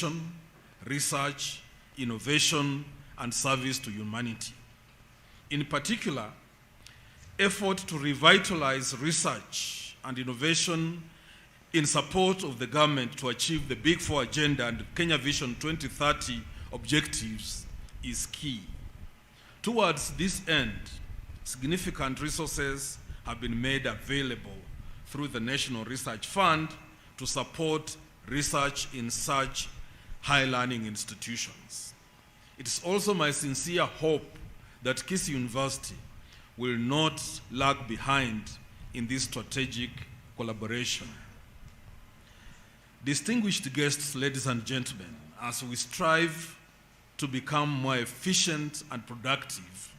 education, research, innovation, and service to humanity. In particular, effort to revitalize research and innovation in support of the government to achieve the Big Four agenda and Kenya Vision 2030 objectives is key. Towards this end, significant resources have been made available through the National Research Fund to support research in such high learning institutions. It is also my sincere hope that Kisii University will not lag behind in this strategic collaboration. Distinguished guests, ladies and gentlemen, as we strive to become more efficient and productive,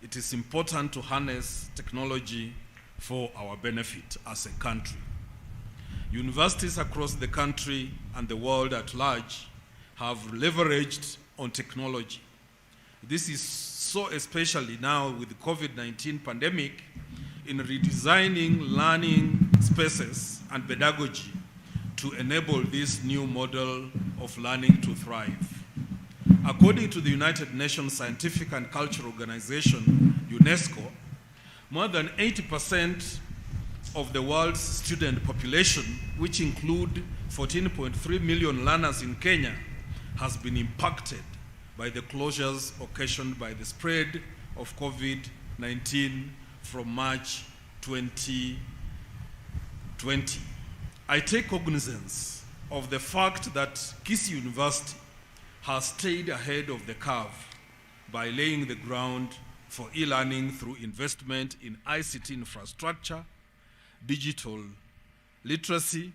it is important to harness technology for our benefit as a country. Universities across the country and the world at large have leveraged on technology. This is so especially now with the COVID-19 pandemic in redesigning learning spaces and pedagogy to enable this new model of learning to thrive. According to the United Nations Scientific and Cultural Organization, UNESCO, more than 80% of the world's student population, which include 14.3 million learners in Kenya, has been impacted by the closures occasioned by the spread of COVID-19 from March 2020. I take cognizance of the fact that Kisii University has stayed ahead of the curve by laying the ground for e-learning through investment in ICT infrastructure, digital literacy,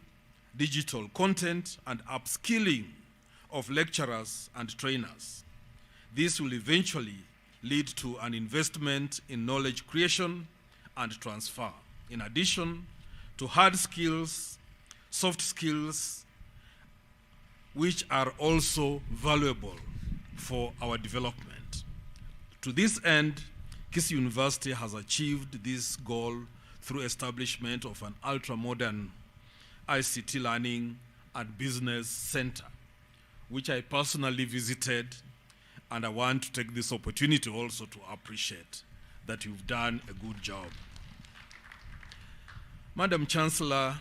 digital content, and upskilling of lecturers and trainers. This will eventually lead to an investment in knowledge creation and transfer, in addition to hard skills, soft skills, which are also valuable for our development. To this end, Kisii University has achieved this goal through establishment of an ultra-modern ICT learning and business center, which I personally visited, and I want to take this opportunity also to appreciate that you've done a good job. Madam Chancellor,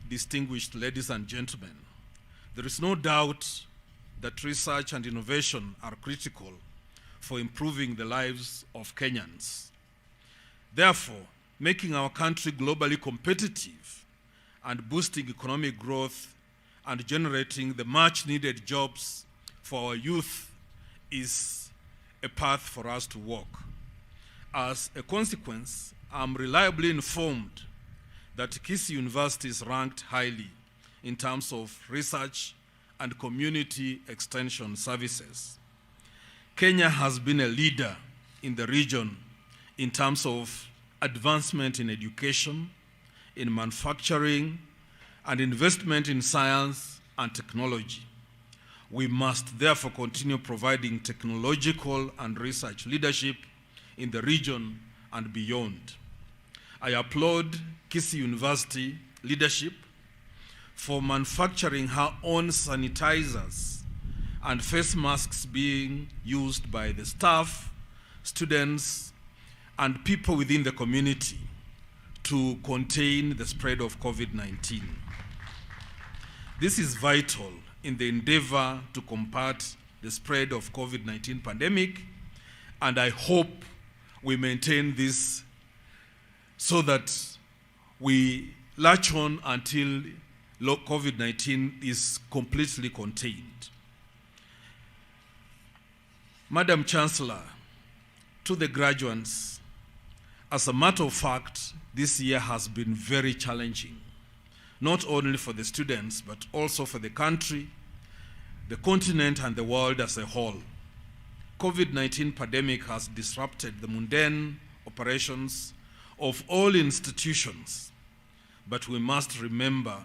distinguished ladies and gentlemen, there is no doubt that research and innovation are critical for improving the lives of Kenyans. Therefore, making our country globally competitive and boosting economic growth and generating the much-needed jobs for our youth is a path for us to walk. As a consequence, I'm reliably informed that Kisii University is ranked highly in terms of research and community extension services. Kenya has been a leader in the region in terms of advancement in education, in manufacturing, and investment in science and technology. We must therefore continue providing technological and research leadership in the region and beyond. I applaud Kisii University leadership for manufacturing her own sanitizers and face masks being used by the staff, students, and people within the community to contain the spread of COVID-19. This is vital in the endeavor to combat the spread of COVID-19 pandemic, and I hope we maintain this so that we latch on until COVID-19 is completely contained. Madam Chancellor, to the graduates, as a matter of fact, this year has been very challenging, not only for the students, but also for the country, the continent, and the world as a whole. COVID-19 pandemic has disrupted the mundane operations of all institutions, but we must remember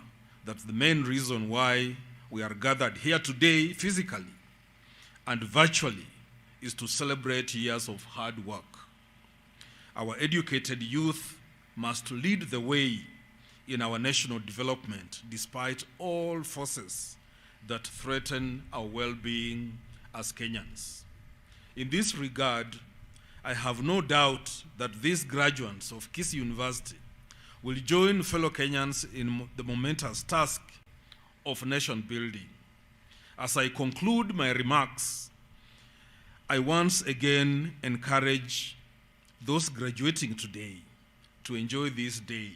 that the main reason why we are gathered here today physically and virtually is to celebrate years of hard work. Our educated youth must lead the way in our national development despite all forces that threaten our well-being as Kenyans. In this regard, I have no doubt that these graduates of Kisii University will join fellow Kenyans in the momentous task of nation building. As I conclude my remarks, I once again encourage those graduating today to enjoy this day,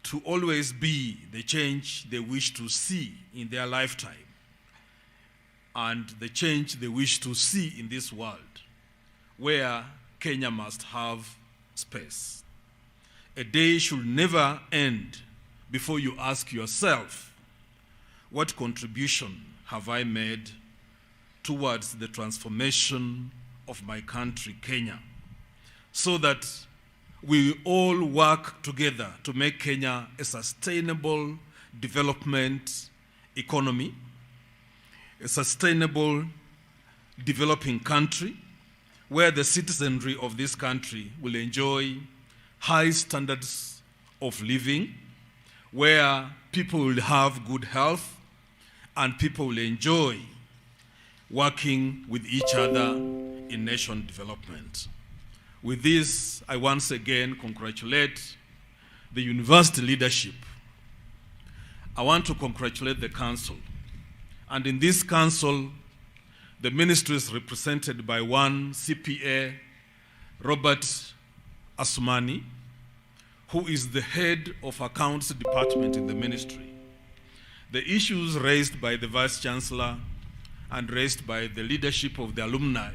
to always be the change they wish to see in their lifetime and the change they wish to see in this world, where Kenya must have space. A day should never end before you ask yourself, what contribution have I made towards the transformation of my country, Kenya, so that we all work together to make Kenya a sustainable development economy, a sustainable developing country, where the citizenry of this country will enjoy high standards of living, where people will have good health and people will enjoy working with each other in nation development. With this, I once again congratulate the university leadership. I want to congratulate the council. And in this council, the ministry is represented by one CPA, Robert Asumani, who is the head of accounts department in the ministry. The issues raised by the Vice Chancellor and raised by the leadership of the alumni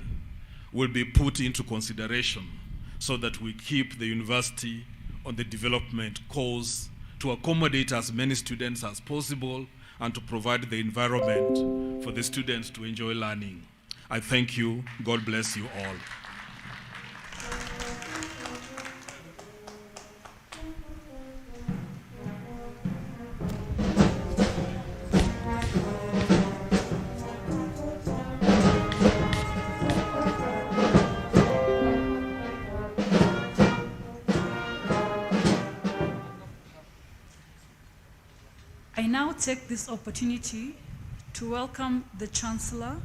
will be put into consideration so that we keep the university on the development course to accommodate as many students as possible and to provide the environment for the students to enjoy learning. I thank you. God bless you all. I now take this opportunity to welcome the Chancellor,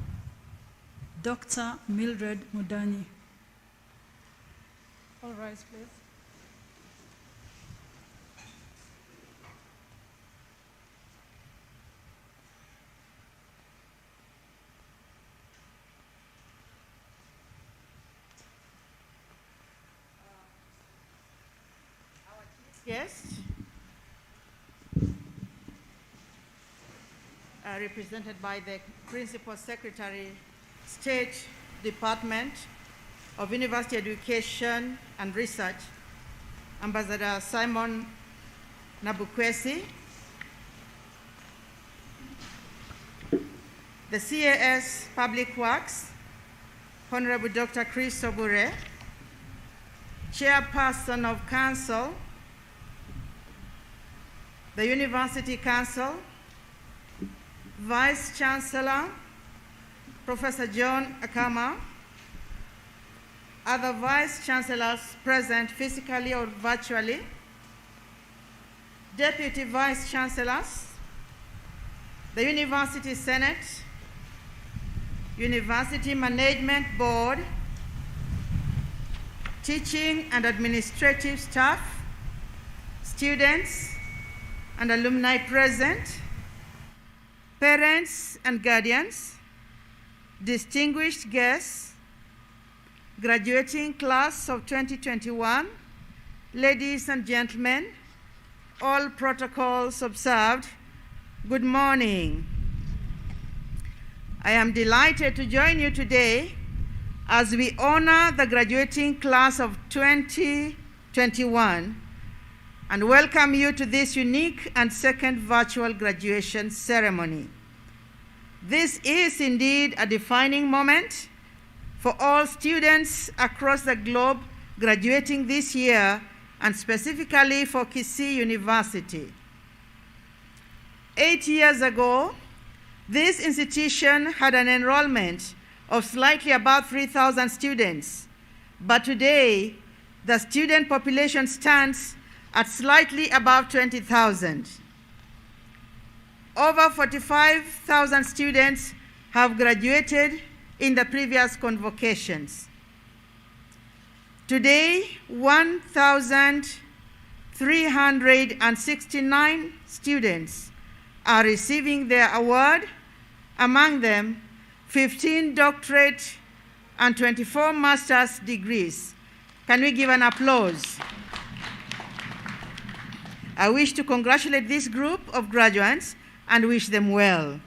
Dr. Mildred Mudanyi. All rise, please. Yes. Represented by the Principal Secretary, State Department of University Education and Research, Ambassador Simon Nabukwesi, the CAS Public Works, Honorable Dr. Chris Obure, Chairperson of Council, the University Council, Vice Chancellor, Professor John Akama, other Vice Chancellors present physically or virtually, Deputy Vice Chancellors, the University Senate, University Management Board, teaching and administrative staff, students and alumni present, parents and guardians, distinguished guests, graduating class of 2021, ladies and gentlemen, all protocols observed, good morning. I am delighted to join you today as we honor the graduating class of 2021 and welcome you to this unique and second virtual graduation ceremony. This is indeed a defining moment for all students across the globe graduating this year, and specifically for Kisii University. 8 years ago, this institution had an enrollment of slightly above 3,000 students, but today the student population stands at slightly above 20,000. over 45,000 students have graduated in the previous convocations. Today, 1,369 students are receiving their award, among them 15 doctorate and 24 master's degrees. Can we give an applause? I wish to congratulate this group of graduates and wish them well.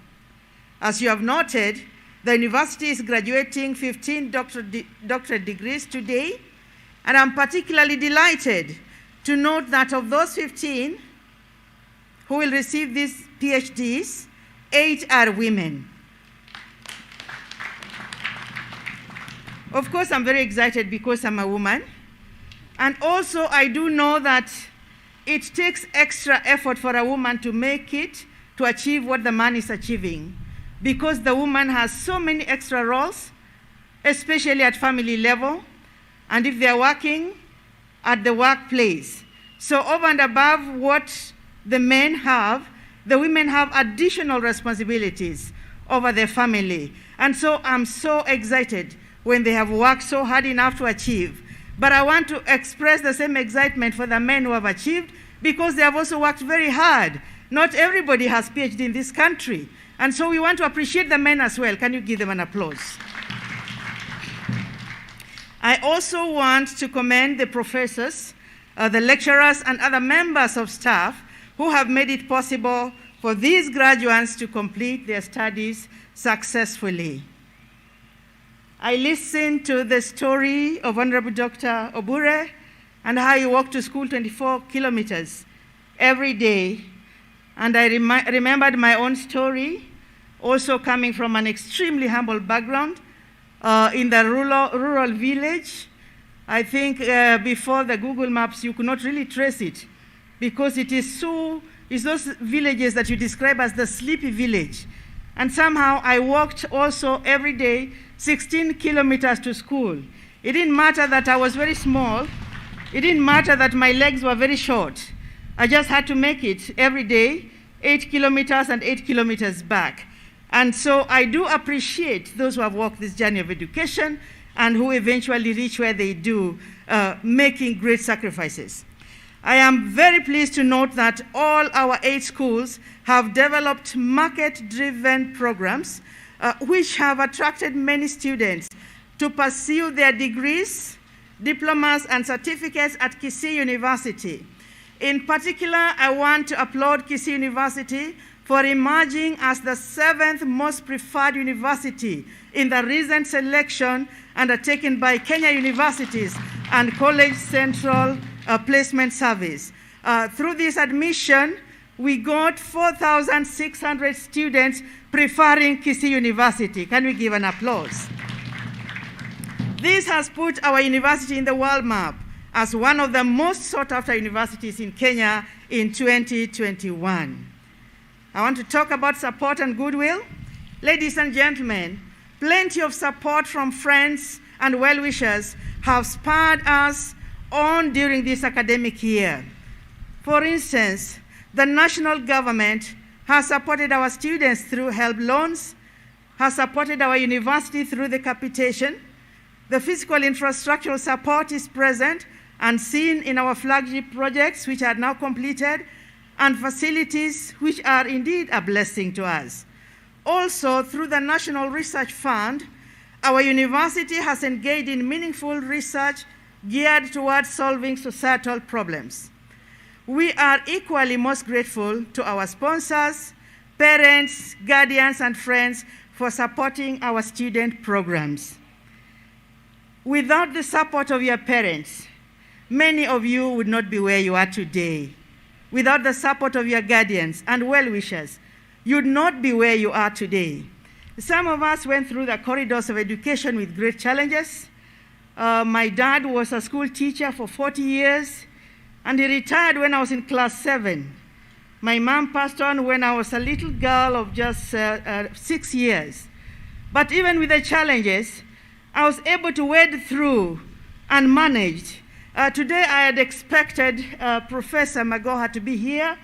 As you have noted, the university is graduating 15 doctorate degrees today, and I'm particularly delighted to note that of those 15 who will receive these PhDs, 8 are women. Of course, I'm very excited because I'm a woman, and also I do know that it takes extra effort for a woman to make it, to achieve what the man is achieving, because the woman has so many extra roles, especially at family level, and if they're working at the workplace. So over and above what the men have, the women have additional responsibilities over their family. And so I'm so excited when they have worked so hard enough to achieve. But I want to express the same excitement for the men who have achieved, because they have also worked very hard. Not everybody has PhD in this country. And so we want to appreciate the men as well. Can you give them an applause? I also want to commend the professors, the lecturers, and other members of staff who have made it possible for these graduates to complete their studies successfully. I listened to the story of Honorable Dr. Obure and how he walked to school 24 kilometers every day. And I remembered my own story, also coming from an extremely humble background in the rural village. I think before the Google Maps, you could not really trace it, because it's those villages that you describe as the sleepy village. And somehow I walked also every day 16 kilometers to school. It didn't matter that I was very small. It didn't matter that my legs were very short. I just had to make it every day, 8 kilometers and 8 kilometers back. And so I do appreciate those who have walked this journey of education and who eventually reach where they do, making great sacrifices. I am very pleased to note that all our 8 schools have developed market-driven programs which have attracted many students to pursue their degrees, diplomas, and certificates at Kisii University. In particular, I want to applaud Kisii University for emerging as the 7th most preferred university in the recent selection undertaken by Kenya Universities and College Central Placement Service. Through this admission, we got 4,600 students preferring Kisii University. Can we give an applause? This has put our university in the world map as one of the most sought-after universities in Kenya in 2021. I want to talk about support and goodwill. Ladies and gentlemen, plenty of support from friends and well-wishers have spurred us on during this academic year. For instance, the national government has supported our students through help loans, has supported our university through the capitation. The physical infrastructural support is present and seen in our flagship projects, which are now completed, and facilities which are indeed a blessing to us. Also, through the National Research Fund, our university has engaged in meaningful research geared towards solving societal problems. We are equally most grateful to our sponsors, parents, guardians, and friends for supporting our student programs. Without the support of your parents, many of you would not be where you are today. Without the support of your guardians and well-wishers, you'd not be where you are today. Some of us went through the corridors of education with great challenges. My dad was a school teacher for 40 years, and he retired when I was in class 7. My mom passed on when I was a little girl of just 6 years. But even with the challenges, I was able to wade through and managed. Today I had expected Professor Magoha to be here.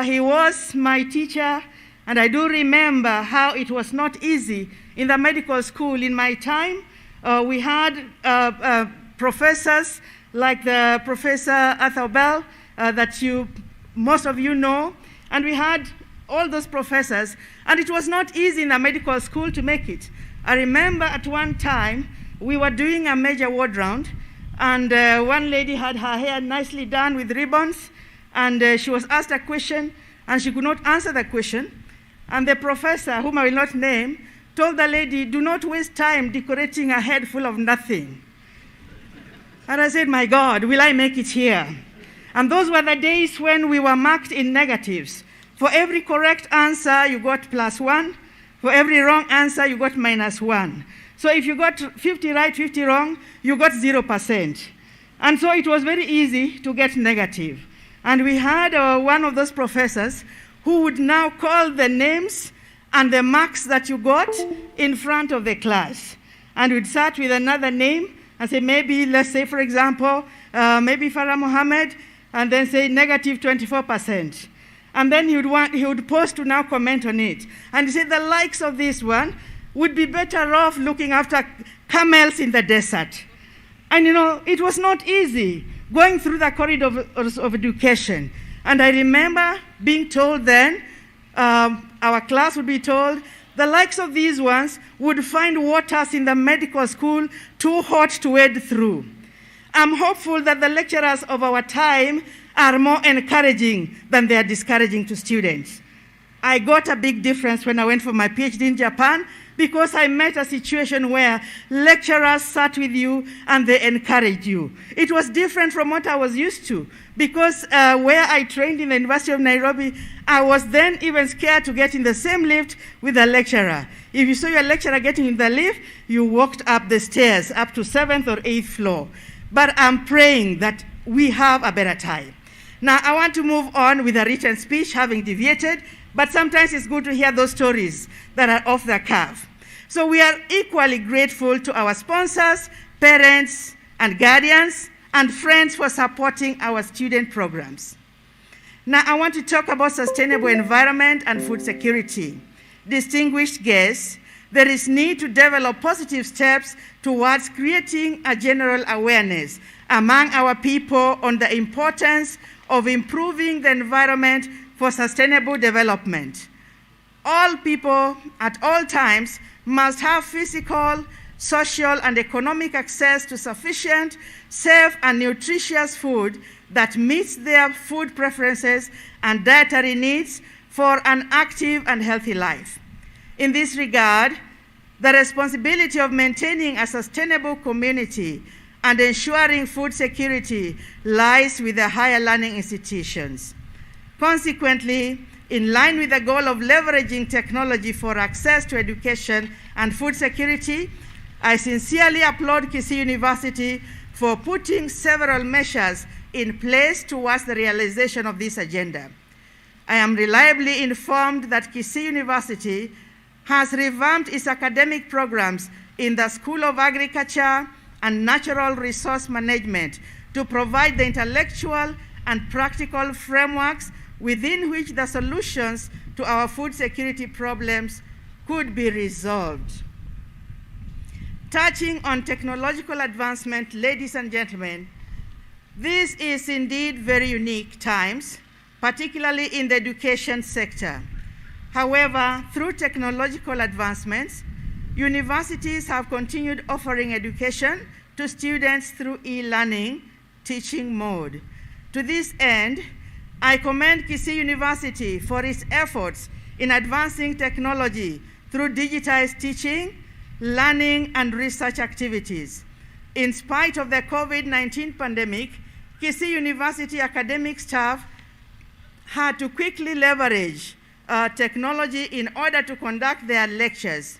He was my teacher And I do remember how it was not easy in the medical school. In my time, we had professors like the Professor Arthur Bell that most of you know, and we had all those professors, and it was not easy in the medical school to make it. I remember at one time, we were doing a major ward round, and one lady had her hair nicely done with ribbons, and she was asked a question, and she could not answer the question. And the professor, whom I will not name, told the lady, "Do not waste time decorating a head full of nothing." And I said, "My God, will I make it here?" And those were the days when we were marked in negatives. For every correct answer, you got +1. For every wrong answer, you got -1. So if you got 50 right, 50 wrong, you got 0%. And so it was very easy to get negative. And we had one of those professors who would now call the names and the marks that you got in front of the class. And we'd start with another name and say, maybe, let's say, for example, maybe Farah Mohammed, and then say -24%. And then he would pause to now comment on it. And he said the likes of this one would be better off looking after camels in the desert. And it was not easy going through the corridors of education. And I remember being told then, our class would be told, the likes of these ones would find waters in the medical school too hot to wade through. I'm hopeful that the lecturers of our time are more encouraging than they are discouraging to students. I got a big difference when I went for my PhD in Japan, because I met a situation where lecturers sat with you and they encouraged you. It was different from what I was used to, because where I trained in the University of Nairobi, I was then even scared to get in the same lift with a lecturer. If you saw your lecturer getting in the lift, you walked up the stairs, up to 7th or 8th floor. But I'm praying that we have a better time. Now, I want to move on with a written speech, having deviated, but sometimes it's good to hear those stories that are off the cuff. So we are equally grateful to our sponsors, parents, and guardians, and friends for supporting our student programs. Now, I want to talk about sustainable environment and food security. Distinguished guests, there is need to develop positive steps towards creating a general awareness among our people on the importance of improving the environment for sustainable development. All people at all times must have physical, social, and economic access to sufficient, safe, and nutritious food that meets their food preferences and dietary needs for an active and healthy life. In this regard, the responsibility of maintaining a sustainable community and ensuring food security lies with the higher learning institutions. Consequently, in line with the goal of leveraging technology for access to education and food security, I sincerely applaud Kisii University for putting several measures in place towards the realization of this agenda. I am reliably informed that Kisii University has revamped its academic programs in the School of Agriculture and Natural Resource Management to provide the intellectual and practical frameworks within which the solutions to our food security problems could be resolved. Touching on technological advancement, ladies and gentlemen, this is indeed very unique times, particularly in the education sector. However, through technological advancements, universities have continued offering education to students through e-learning teaching mode. To this end, I commend Kisii University for its efforts in advancing technology through digitized teaching, learning, and research activities. In spite of the COVID-19 pandemic, Kisii University academic staff had to quickly leverage technology in order to conduct their lectures.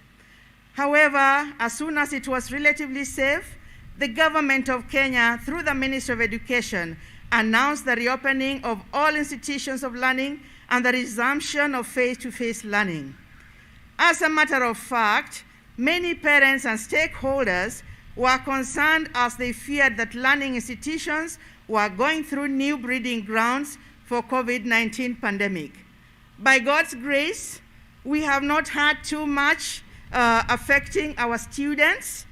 However, as soon as it was relatively safe, the government of Kenya, through the Ministry of Education, announced the reopening of all institutions of learning and the resumption of face-to-face learning. As a matter of fact, many parents and stakeholders were concerned as they feared that learning institutions were going through new breeding grounds for COVID-19 pandemic. By God's grace, we have not had too much affecting our students.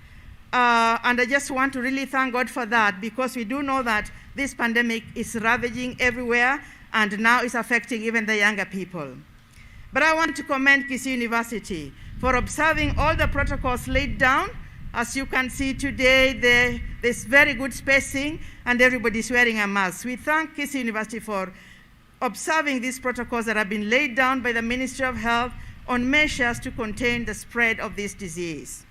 And I just want to really thank God for that, because we do know that this pandemic is ravaging everywhere and now is affecting even the younger people. But I want to commend Kisii University for observing all the protocols laid down. As you can see today, there's very good spacing and everybody's wearing a mask. We thank Kisii University for observing these protocols that have been laid down by the Ministry of Health on measures to contain the spread of this disease.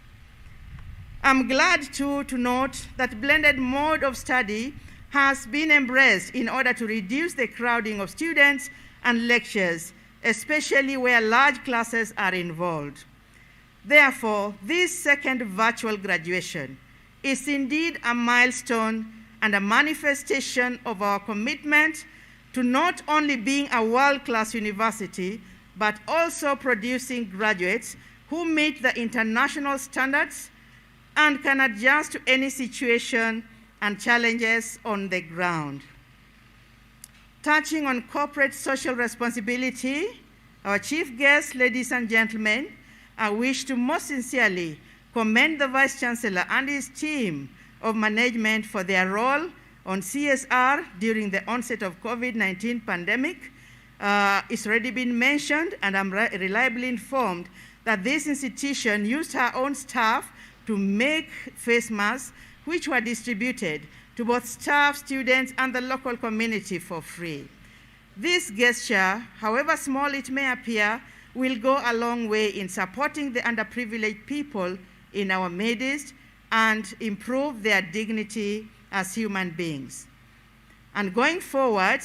I'm glad too to note that blended mode of study has been embraced in order to reduce the crowding of students and lectures, especially where large classes are involved. Therefore, this second virtual graduation is indeed a milestone and a manifestation of our commitment to not only being a world-class university, but also producing graduates who meet the international standards and can adjust to any situation and challenges on the ground. Touching on corporate social responsibility, our chief guests, ladies and gentlemen, I wish to most sincerely commend the Vice Chancellor and his team of management for their role on CSR during the onset of COVID-19 pandemic. It's already been mentioned, and I'm reliably informed that this institution used her own staff to make face masks, which were distributed to both staff, students, and the local community for free. This gesture, however small it may appear, will go a long way in supporting the underprivileged people in our midst and improve their dignity as human beings. And going forward,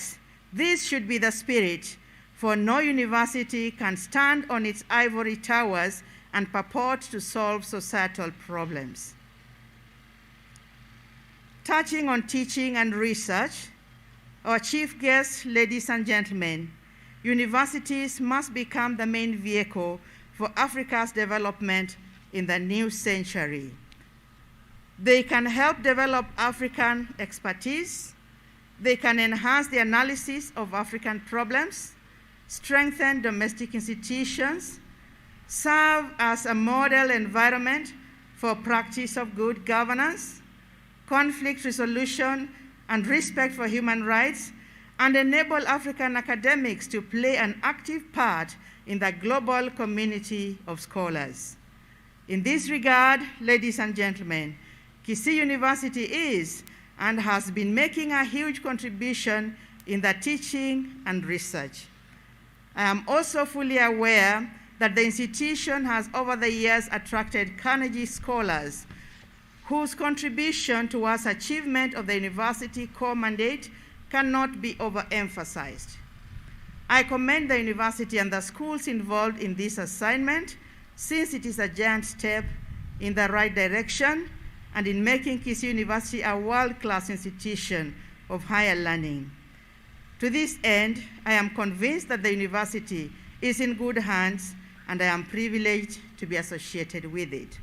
this should be the spirit, for no university can stand on its ivory towers and purport to solve societal problems. Touching on teaching and research, our chief guests, ladies and gentlemen, universities must become the main vehicle for Africa's development in the new century. They can help develop African expertise. They can enhance the analysis of African problems, strengthen domestic institutions, serve as a model environment for practice of good governance, conflict resolution, and respect for human rights, and enable African academics to play an active part in the global community of scholars. In this regard, ladies and gentlemen, Kisii University is and has been making a huge contribution in the teaching and research. I am also fully aware that the institution has over the years attracted Carnegie scholars whose contribution towards achievement of the university core mandate cannot be overemphasized. I commend the university and the schools involved in this assignment, since it is a giant step in the right direction and in making Kisii University a world-class institution of higher learning. To this end, I am convinced that the university is in good hands, and I am privileged to be associated with it.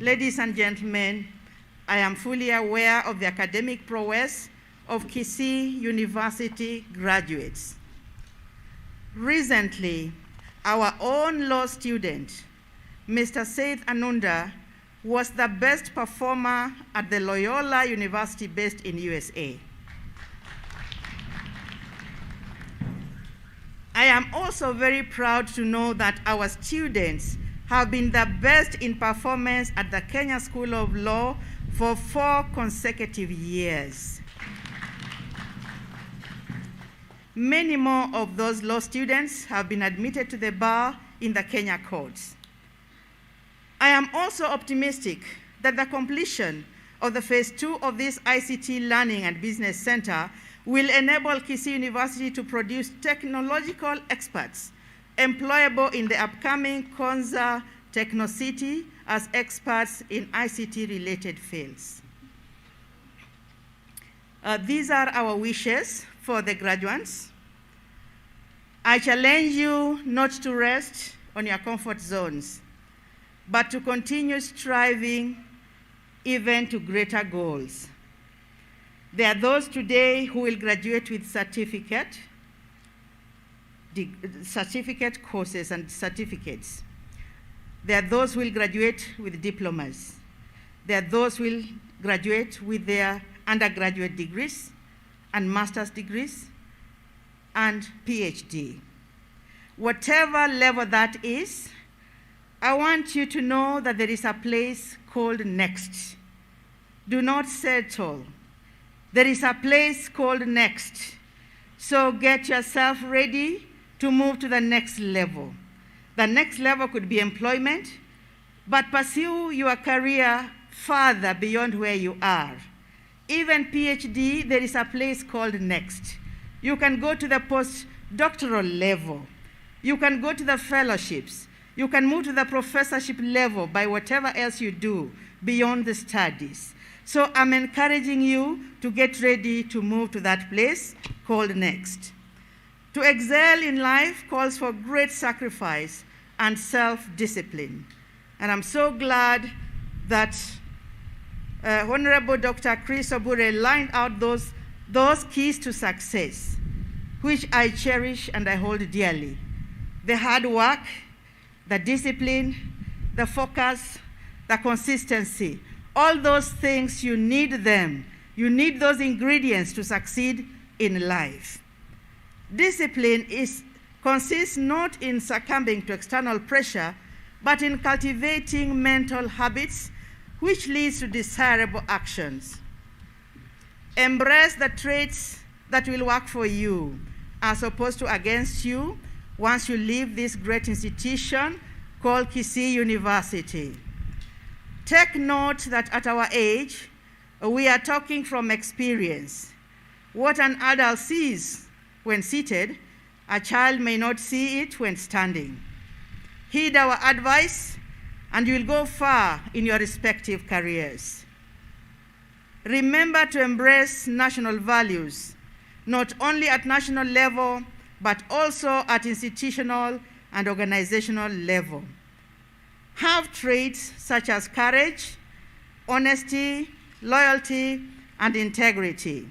Ladies and gentlemen, I am fully aware of the academic prowess of Kisii University graduates. Recently, our own law student, Mr. Said Anunda, was the best performer at the Loyola University based in USA. I am also very proud to know that our students have been the best in performance at the Kenya School of Law for 4 consecutive years. Many more of those law students have been admitted to the bar in the Kenya courts. I am also optimistic that the completion of the phase 2 of this ICT Learning and Business Center will enable Kisii University to produce technological experts employable in the upcoming Konza Techno City as experts in ICT-related fields. These are our wishes for the graduates. I challenge you not to rest on your comfort zones, but to continue striving even to greater goals. There are those today who will graduate with certificate. certificate courses and certificates. There are those who will graduate with diplomas. There are those who will graduate with their undergraduate degrees and master's degrees and PhD. Whatever level that is, I want you to know that there is a place called next. Do not settle. There is a place called next. So get yourself ready to move to the next level. The next level could be employment, but pursue your career further beyond where you are. Even PhD, there is a place called next. You can go to the postdoctoral level. You can go to the fellowships. You can move to the professorship level by whatever else you do beyond the studies. So I'm encouraging you to get ready to move to that place called next. To excel in life calls for great sacrifice and self-discipline. And I'm so glad that Honorable Dr. Chris Obure lined out those keys to success, which I cherish and I hold dearly. The hard work, the discipline, the focus, the consistency, all those things, you need them. You need those ingredients to succeed in life. Discipline consists not in succumbing to external pressure, but in cultivating mental habits which leads to desirable actions. Embrace the traits that will work for you as opposed to against you once you leave this great institution called Kisii University. Take note that at our age, we are talking from experience. What an adult sees when seated, a child may not see it when standing. Heed our advice, and you will go far in your respective careers. Remember to embrace national values, not only at national level, but also at institutional and organizational level. Have traits such as courage, honesty, loyalty, and integrity.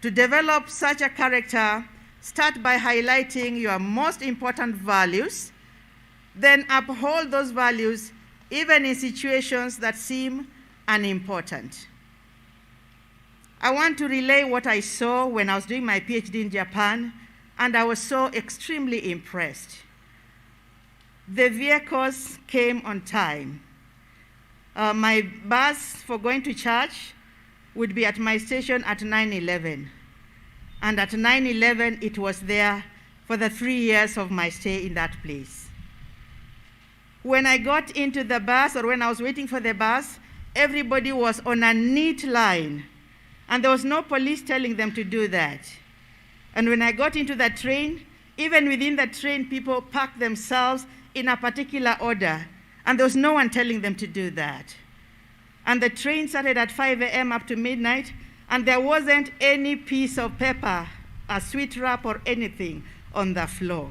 To develop such a character, start by highlighting your most important values, then uphold those values even in situations that seem unimportant. I want to relay what I saw when I was doing my PhD in Japan, and I was so extremely impressed. The vehicles came on time. My bus for going to church would be at my station at 9:11. And at 9:11, it was there for the 3 years of my stay in that place. When I got into the bus, or when I was waiting for the bus, everybody was on a neat line. And there was no police telling them to do that. And when I got into the train, even within the train, people parked themselves in a particular order, and there was no one telling them to do that. And the train started at 5 a.m. up to midnight, and there wasn't any piece of paper, a sweet wrap or anything on the floor.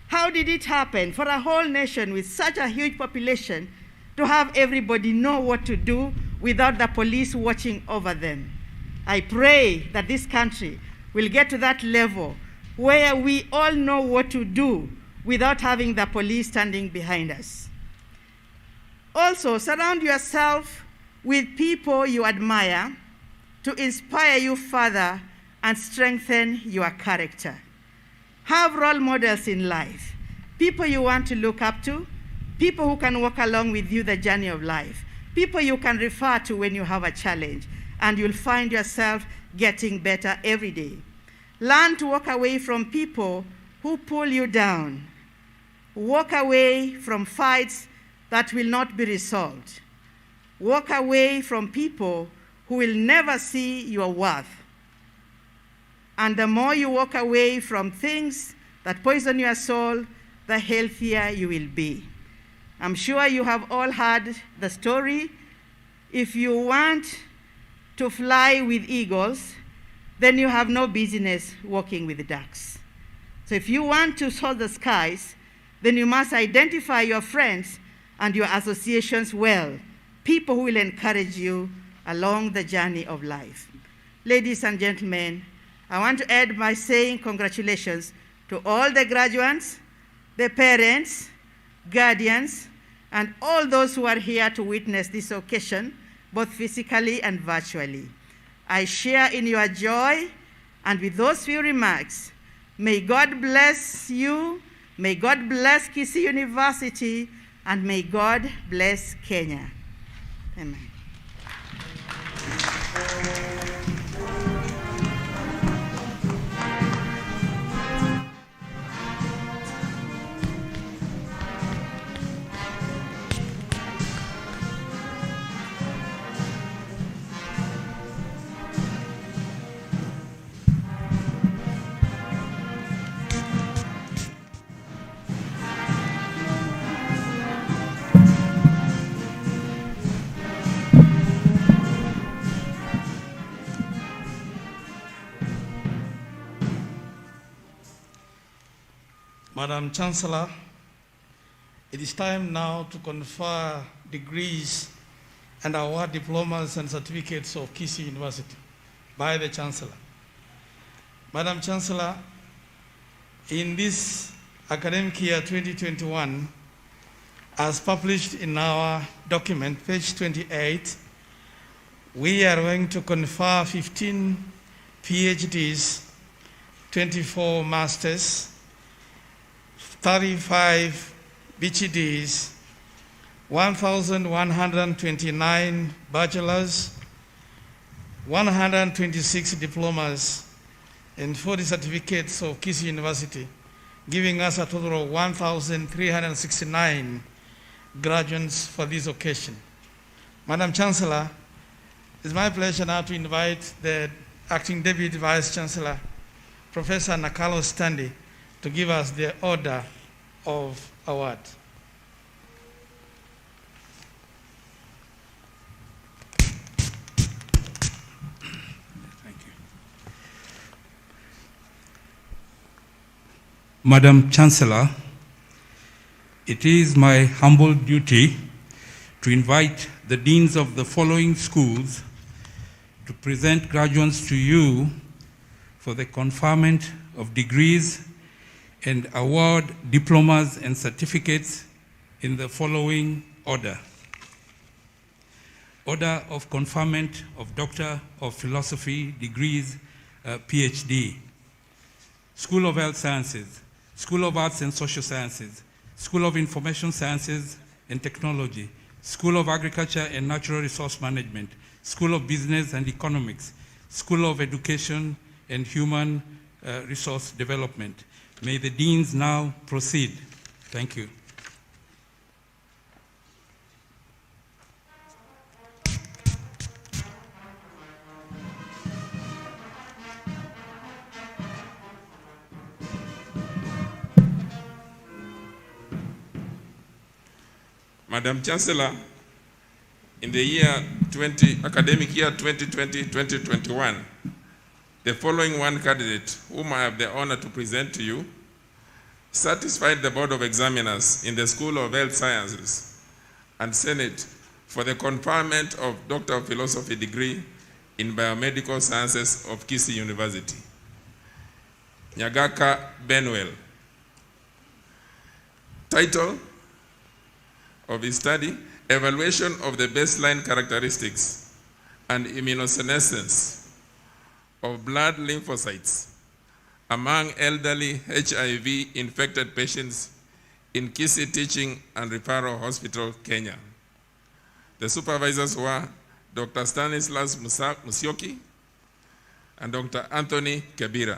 How did it happen for a whole nation with such a huge population to have everybody know what to do without the police watching over them? I pray that this country will get to that level where we all know what to do without having the police standing behind us. Also, surround yourself with people you admire to inspire you further and strengthen your character. Have role models in life, people you want to look up to, people who can walk along with you the journey of life, people you can refer to when you have a challenge, and you'll find yourself getting better every day. Learn to walk away from people who pull you down. Walk away from fights that will not be resolved. Walk away from people who will never see your worth. And the more you walk away from things that poison your soul, the healthier you will be. I'm sure you have all heard the story. If you want to fly with eagles, then you have no business walking with ducks. So if you want to soar the skies, then you must identify your friends and your associations well, people who will encourage you along the journey of life. Ladies and gentlemen, I want to end by saying congratulations to all the graduates, the parents, guardians, and all those who are here to witness this occasion, both physically and virtually. I share in your joy, and with those few remarks, may God bless you, may God bless Kisii University, and may God bless Kenya. Amen. Madam Chancellor, it is time now to confer degrees and award diplomas and certificates of Kisii University by the Chancellor. Madam Chancellor, in this academic year 2021, as published in our document, page 28, we are going to confer 15 PhDs, 24 masters, 35 BCDs, 1,129 bachelors, 126 diplomas, and 40 certificates of Kisii University, giving us a total of 1,369 graduates for this occasion. Madam Chancellor, it's my pleasure now to invite the Acting Deputy Vice Chancellor, Professor Nakalo Standi, to give us the order of award. Thank you. Madam Chancellor, it is my humble duty to invite the deans of the following schools to present graduates to you for the conferment of degrees and award diplomas and certificates in the following order. Order of conferment of Doctor of Philosophy degrees, PhD. School of Health Sciences, School of Arts and Social Sciences, School of Information Sciences and Technology, School of Agriculture and Natural Resource Management, School of Business and Economics, School of Education and Human Resource Development. May the deans now proceed. Thank you. Madam Chancellor, in the academic year 2020-2021, the following one candidate, whom I have the honor to present to you, satisfied the Board of Examiners in the School of Health Sciences and Senate for the conferment of Doctor of Philosophy degree in Biomedical Sciences of Kisii University. Nyagaka Benwell. Title of his study, Evaluation of the Baseline Characteristics and Immunosenescence of Blood Lymphocytes among elderly HIV-infected patients in Kisii Teaching and Referral Hospital, Kenya. The supervisors were Dr. Stanislas Musyoki and Dr. Anthony Kebira.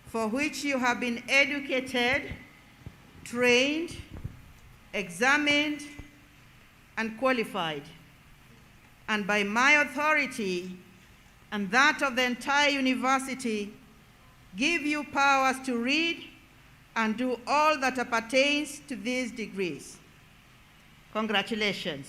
for which you have been educated, trained, examined, and qualified, and by my authority and that of the entire university, give you powers to read and do all that appertains to these degrees. Congratulations.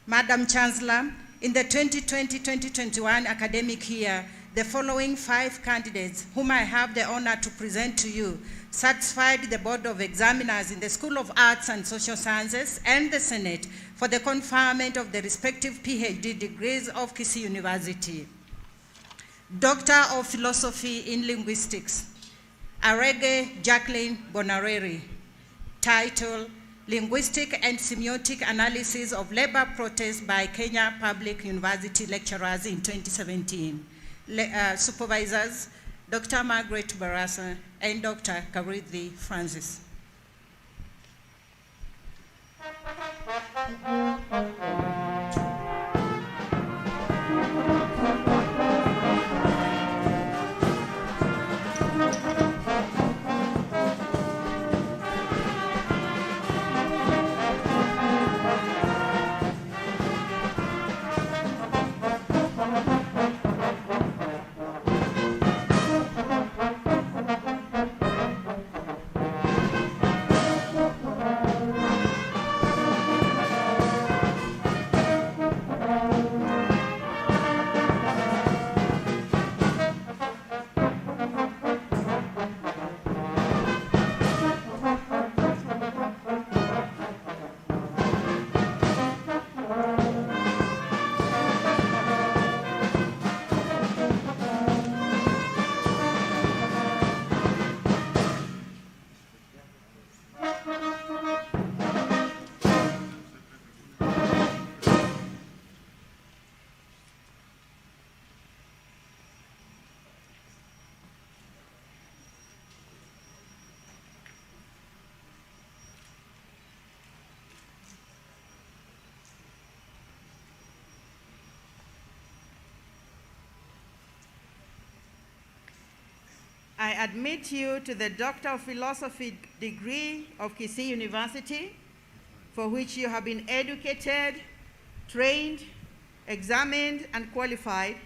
Madam Chancellor, in the 2020-2021 academic year, the following 5 candidates, whom I have the honor to present to you, satisfied the Board of Examiners in the School of Arts and Social Sciences and the Senate for the conferment of the respective PhD degrees of Kisii University. Doctor of Philosophy in Linguistics, Arege Jacqueline Bonareri. Title, Linguistic and Semiotic Analysis of Labor Protest by Kenya Public University Lecturers in 2017. Supervisors, Dr. Margaret Barasa and Dr. Karithi Francis. I admit you to the Doctor of Philosophy degree of Kisii University, for which you have been educated, trained, examined, and qualified,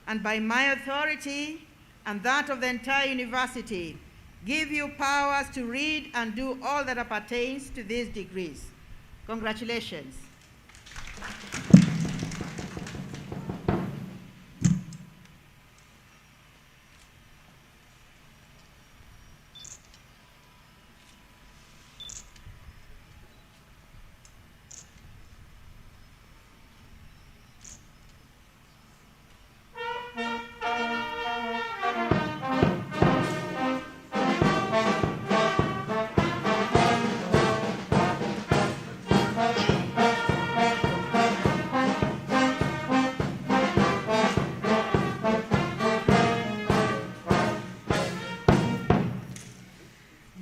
and by my authority and that of the entire university, give you powers to read and do all that appertains to these degrees. Congratulations.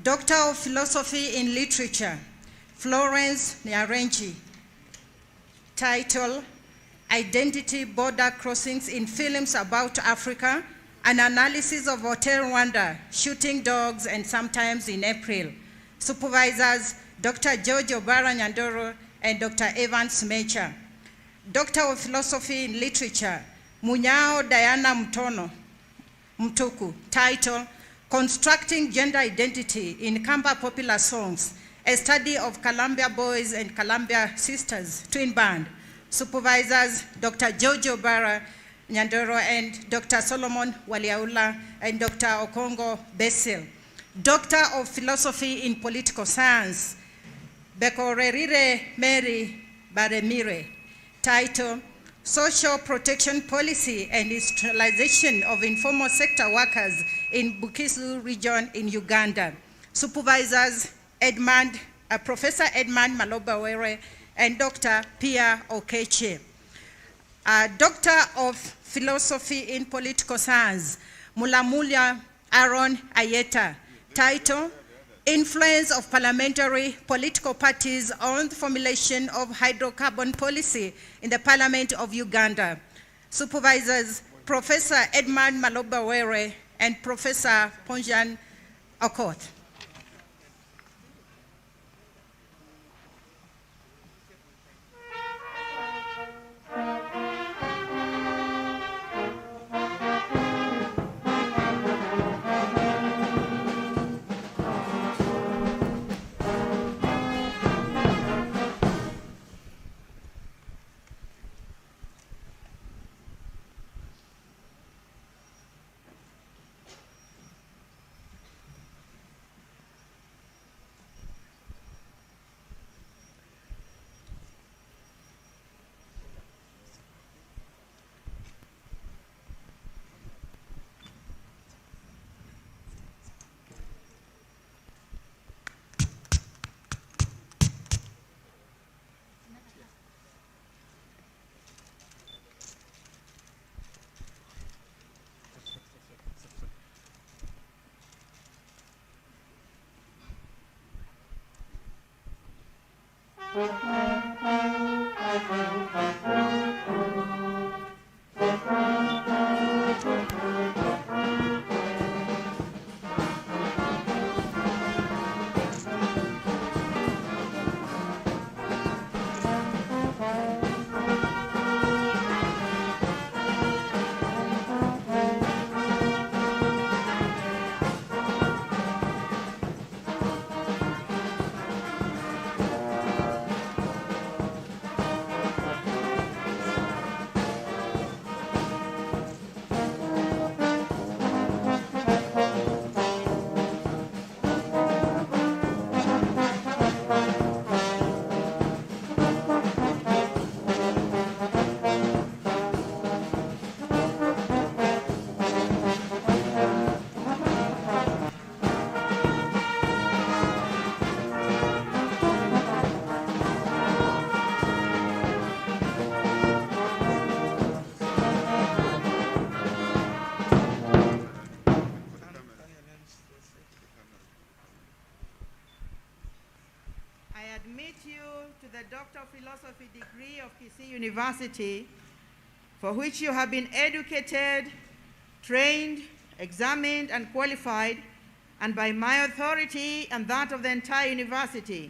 Doctor of Philosophy in Literature, Florence Nyarenchi. Title, Identity Border Crossings in Films About Africa, an Analysis of Hotel Rwanda, Shooting Dogs, and Sometimes in April. Supervisors, Dr. George Obara Nyandoro and Dr. Evans Mecha. Doctor of Philosophy in Literature, Munyao Diana Mtuku. Title, Constructing Gender Identity in Kamba Popular Songs, a study of Columbia Boys and Columbia Sisters, twin band. Supervisors, Dr. Jojo Barra Nyandoro and Dr. Solomon Waliaula and Dr. Okongo Basil. Doctor of Philosophy in Political Science, Bekorerire Mary Baremire. Title, Social Protection Policy and Institutionalization of Informal Sector Workers in Bukisu Region in Uganda. Supervisors, Professor Edmund Malobawere and Dr. Pia Okeche. Doctor of Philosophy in Political Science, Mulamulia Aaron Ayeta. Title, Influence of Parliamentary Political Parties on the Formulation of Hydrocarbon Policy in the Parliament of Uganda. Supervisors, Professor Edmund Malobawere and Professor Ponjan Okoth. Doctor of Philosophy degree of Kisii University, for which you have been educated, trained, examined, and qualified, and by my authority and that of the entire university,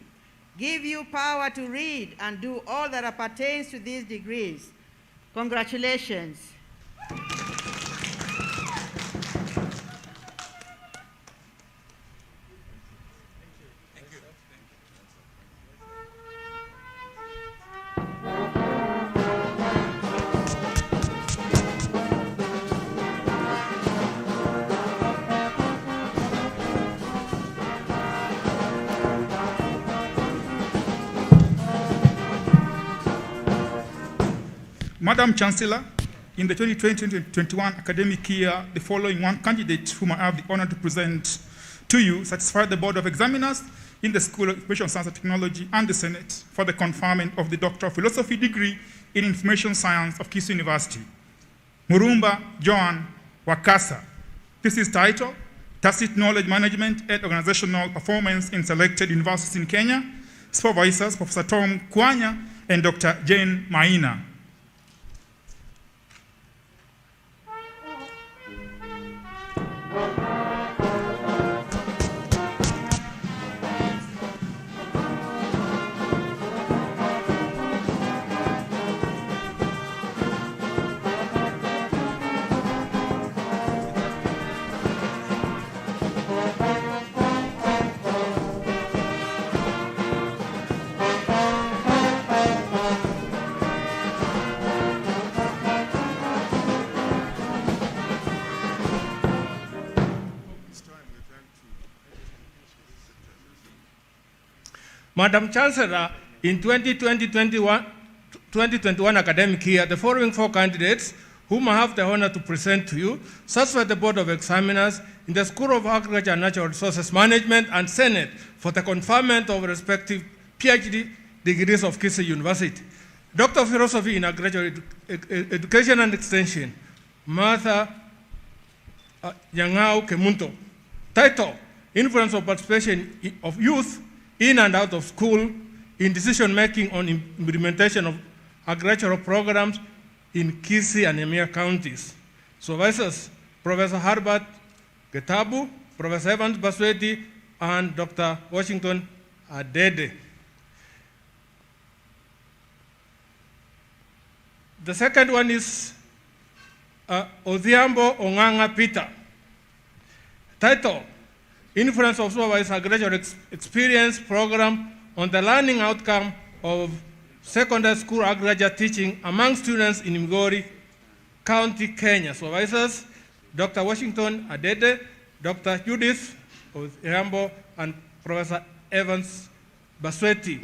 give you power to read and do all that appertains to these degrees. Congratulations. Madam Chancellor, in the 2020-2021 academic year, the following one candidate whom I have the honor to present to you satisfied the Board of Examiners in the School of Information Science and Technology and the Senate for the conferment of the Doctor of Philosophy degree in Information Science of Kisii University. Murumba Joan Wakasa. This is titled, Tacit Knowledge Management and Organizational Performance in Selected Universities in Kenya. Supervisors, Professor Tom Kwanya and Dr. Jane Maina. Madam Chancellor, in 2020-2021 academic year, the following 4 candidates, whom I have the honor to present to you, satisfied the Board of Examiners in the School of Agriculture and Natural Resources Management and Senate for the conferment of respective PhD degrees of Kisii University. Doctor of Philosophy in Undergraduate Education and Extension, Martha Nyang'au Kemunto. Title, Influence of Participation of Youth in and out of school in decision-making on implementation of agricultural programs in Kisii and Emir counties. Supervisors, Professor Herbert Getabu, Professor Evans Basweti, and Dr. Washington Adede. The second one is Odhiambo Onganga Peter. Title, Influence of Supervised Agricultural Experience Program on the learning outcome of secondary school agriculture teaching among students in Migori County, Kenya. Supervisors, Dr. Washington Adede, Dr. Judith Odhiambo, and Professor Evans Basweti.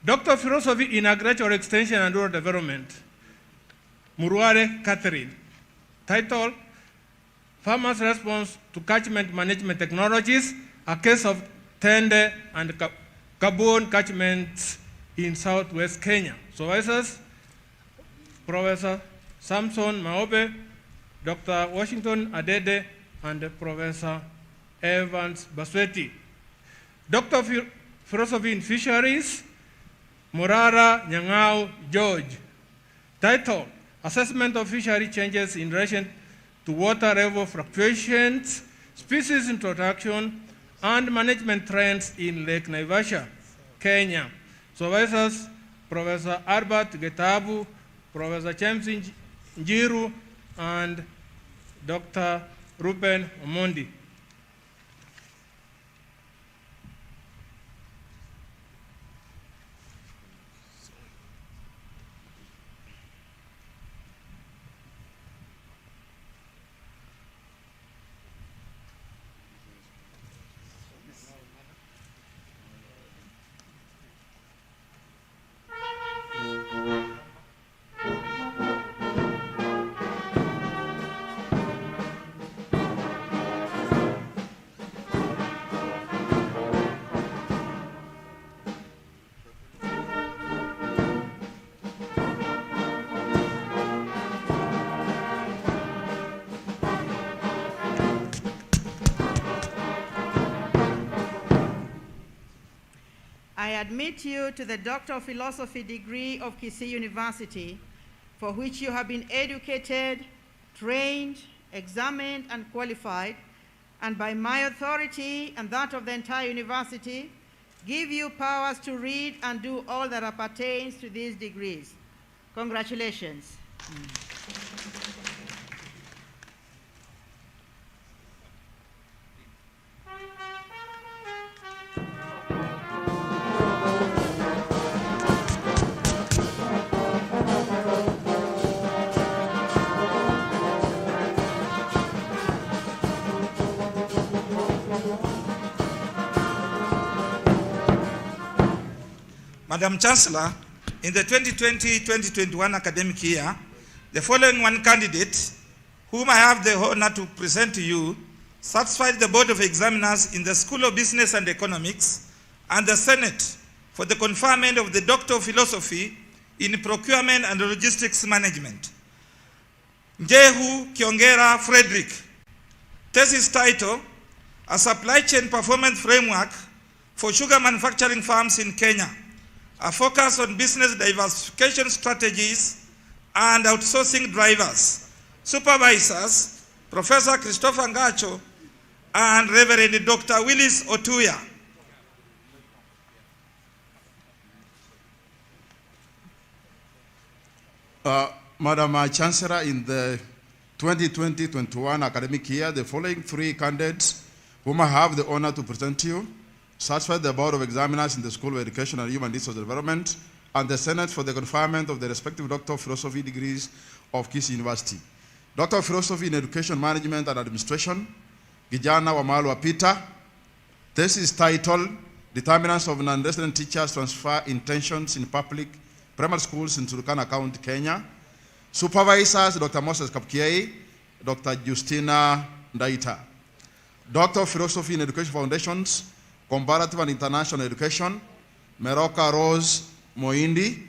Doctor of Philosophy in Agricultural Extension and Rural Development, Muruare Catherine. Title, Farmers' Response to Catchment Management Technologies, a case of Tende and Gabon catchments in southwest Kenya. Supervisors, Professor Samson Maobe, Dr. Washington Adede, and Professor Evans Basweti. Doctor of Philosophy in Fisheries, Morara Nyang'au George. Title, Assessment of Fishery Changes in Relation to Water Level Fluctuations, Species Introduction, and Management Trends in Lake Naivasha, Kenya. Supervisors, Professor Albert Getabu, Professor James Njiru, and Dr. Ruben Omondi. I admit you to the Doctor of Philosophy degree of Kisii University, for which you have been educated, trained, examined, and qualified, and by my authority and that of the entire university, give you powers to read and do all that appertains to these degrees. Congratulations. Madam Chancellor, in the 2020-2021 academic year, the following 1 candidate, whom I have the honor to present to you, satisfied the Board of Examiners in the School of Business and Economics and the Senate for the conferment of the Doctor of Philosophy in Procurement and Logistics Management. Njehu Kiongera Frederick. Thesis title, A Supply Chain Performance Framework for Sugar Manufacturing Farms in Kenya. A focus on business diversification strategies and outsourcing drivers. Supervisors, Professor Christopher Ngacho and Reverend Dr. Willis Otuya. Madam Chancellor, in the 2020-21 academic year, the following 3 candidates, whom I have the honor to present to you, satisfied the Board of Examiners in the School of Education and Human Resource Development and the Senate for the conferment of the respective Doctor of Philosophy degrees of Kisii University. Doctor of Philosophy in Education Management and Administration, Gijana Wamalwa Peter. Thesis title, determinants of non-resident teachers transfer intentions in public primary schools in Turkana County, Kenya. Supervisors, Dr. Moses Kapkiei, Dr. Justina Ndaita. Doctor of Philosophy in Education Foundations, Comparative and International Education, Meroka Rose Moindi.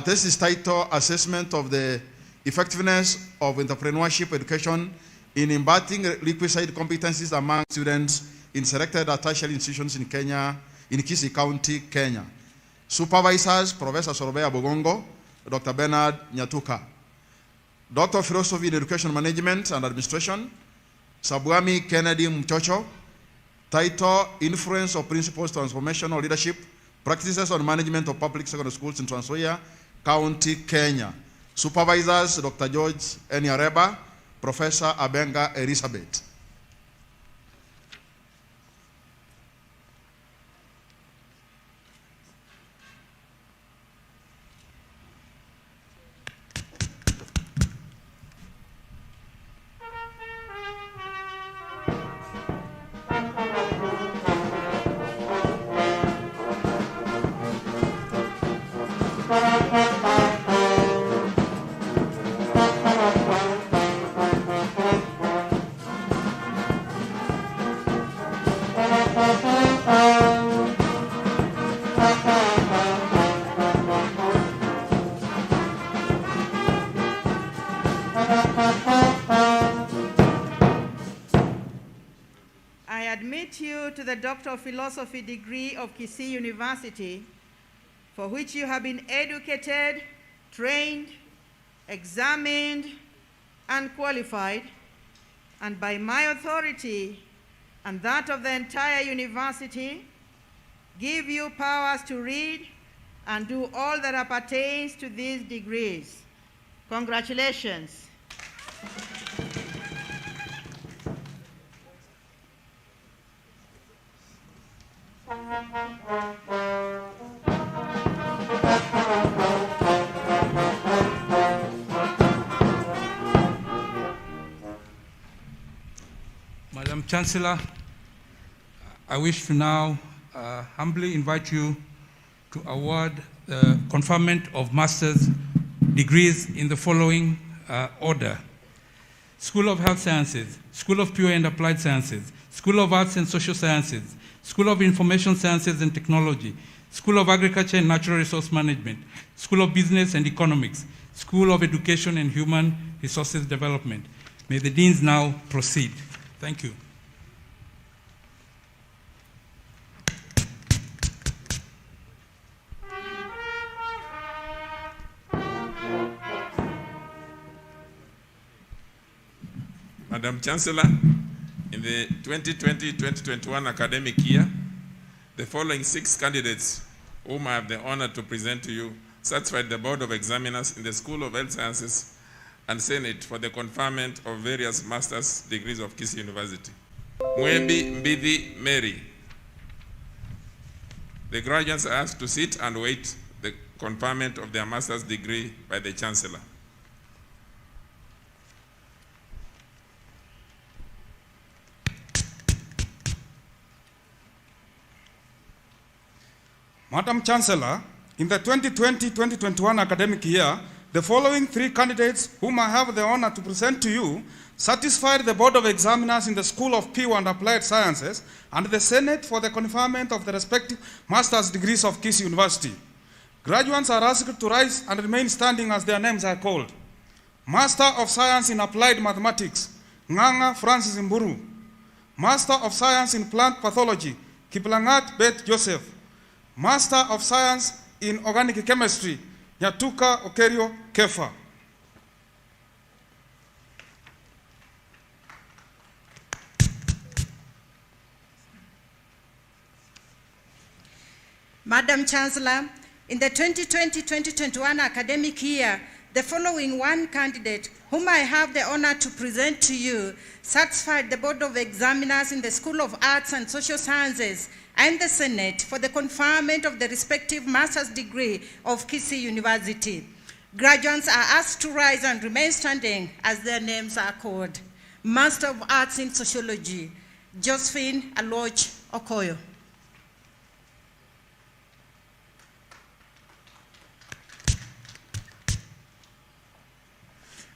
This is titled Assessment of the Effectiveness of Entrepreneurship Education in Imparting Requisite Competencies Among Students in Selected Tertiary Institutions in Kenya, in Kisii County, Kenya. Supervisors, Professor Sorobea Bogongo, Dr. Bernard Nyatuka. Doctor of Philosophy in Education Management and Administration, Sabwami Kennedy Mchocho. Title, Influence of Principles Transformational Leadership, Practices on Management of Public Secondary Schools in Trans Nzoia County, Kenya. Supervisors, Dr. George Eniareba, Professor Abenga Elizabeth. I admit you to the Doctor of Philosophy degree of Kisii University, for which you have been educated, trained, examined, and qualified, and by my authority and that of the entire university, give you powers to read and do all that appertains to these degrees. Congratulations. Madam Chancellor, I wish to now humbly invite you to award the conferment of master's degrees in the following order. School of Health Sciences, School of Pure and Applied Sciences, School of Arts and Social Sciences, School of Information Sciences and Technology, School of Agriculture and Natural Resource Management, School of Business and Economics, School of Education and Human Resources Development. May the deans now proceed. Thank you. Madam Chancellor, in the 2020-2021 academic year, the following 6 candidates whom I have the honor to present to you satisfied the Board of Examiners in the School of Health Sciences and Senate for the conferment of various master's degrees of Kisii University. Mwembi Mbidi Mary. The graduates are asked to sit and wait the conferment of their master's degree by the Chancellor. Madam Chancellor, in the 2020-2021 academic year, the following 3 candidates whom I have the honor to present to you satisfied the Board of Examiners in the School of Pure and Applied Sciences and the Senate for the conferment of the respective master's degrees of Kisii University. Graduates are asked to rise and remain standing as their names are called. Master of Science in Applied Mathematics, Nganga Francis Mburu. Master of Science in Plant Pathology, Kiplangat Beth Joseph. Master of Science in Organic Chemistry, Nyatuka Okerio Kefa. Madam Chancellor, in the 2020-2021 academic year, the following 1 candidate, whom I have the honor to present to you, satisfied the Board of Examiners in the School of Arts and Social Sciences and the Senate for the conferment of the respective master's degree of Kisii University. Graduates are asked to rise and remain standing as their names are called. Master of Arts in Sociology, Josephine Aloch Okoyo.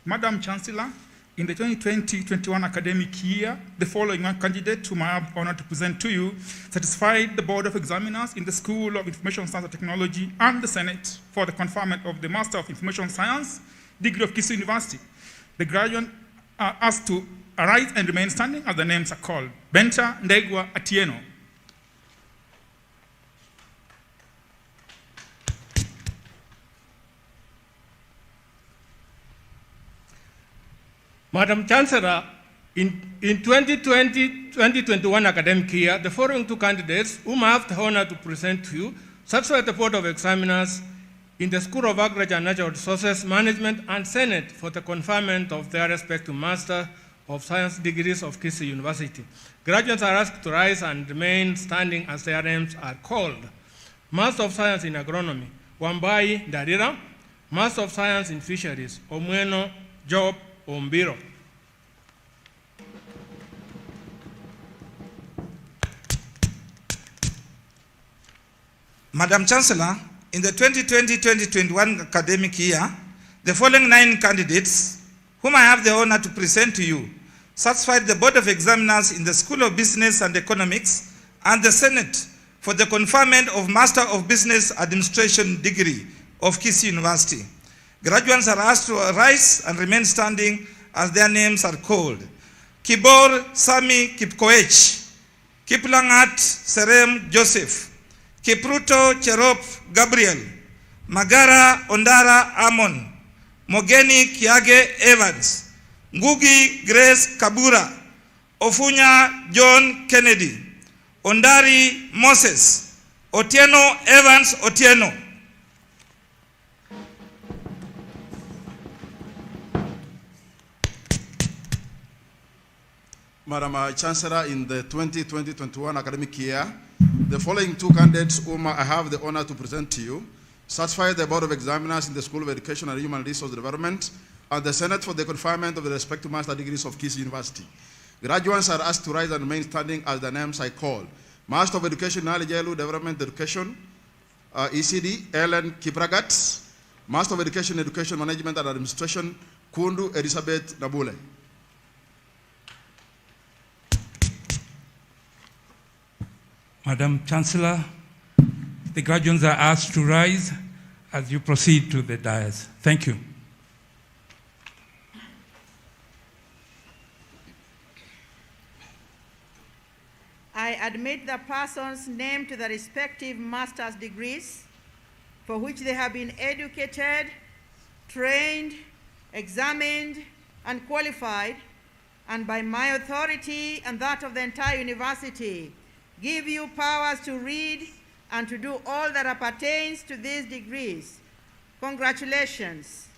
Madam Chancellor, in the 2020-21 academic year, the following candidate whom I have the honor to present to you satisfied the Board of Examiners in the School of Information Science and Technology and the Senate for the conferment of the Master of Information Science degree of Kisii University. The graduate are asked to arise and remain standing as the names are called. Benta Ndegwa Atieno. Madam Chancellor, in 2020-2021 academic year, the following two candidates whom I have the honor to present to you satisfied the Board of Examiners in the School of Agriculture and Natural Resources Management and Senate for the conferment of their respective Master of Science degrees of Kisii University. Graduates are asked to rise and remain standing as their names are called. Master of Science in Agronomy, Wambai Darira. Master of Science in Fisheries, Omweno Job Ombiro. Madam Chancellor, in the 2020-2021 academic year, the following 9 candidates, whom I have the honor to present to you, satisfied the Board of Examiners in the School of Business and Economics and the Senate for the conferment of Master of Business Administration degree of Kisii University. Graduates are asked to rise and remain standing as their names are called. Kibor Sami Kipkoech, Kiplangat Serem Joseph, Kipruto Cherop Gabriel, Magara Ondara Amon, Mogeni Kiage Evans, Ngugi Grace Kabura, Ofunya John Kennedy, Ondari Moses, Otieno Evans Otieno. Madam Chancellor, in the 2020-21 academic year, the following two candidates whom I have the honor to present to you satisfied the Board of Examiners in the School of Education and Human Resource Development and the Senate for the conferment of the respective master degrees of Kisii University. Graduates are asked to rise and remain standing as the names I call. Master of Education, Knowledge Development Education, ECD, Ellen Kipragat. Master of Education, Education Management and Administration, Kundu Elizabeth Nabule. Madam Chancellor, the graduates are asked to rise as you proceed to the dais. Thank you. I admit the persons named to the respective master's degrees for which they have been educated, trained, examined, and qualified, and by my authority and that of the entire university, give you powers to read and to do all that appertains to these degrees. Congratulations.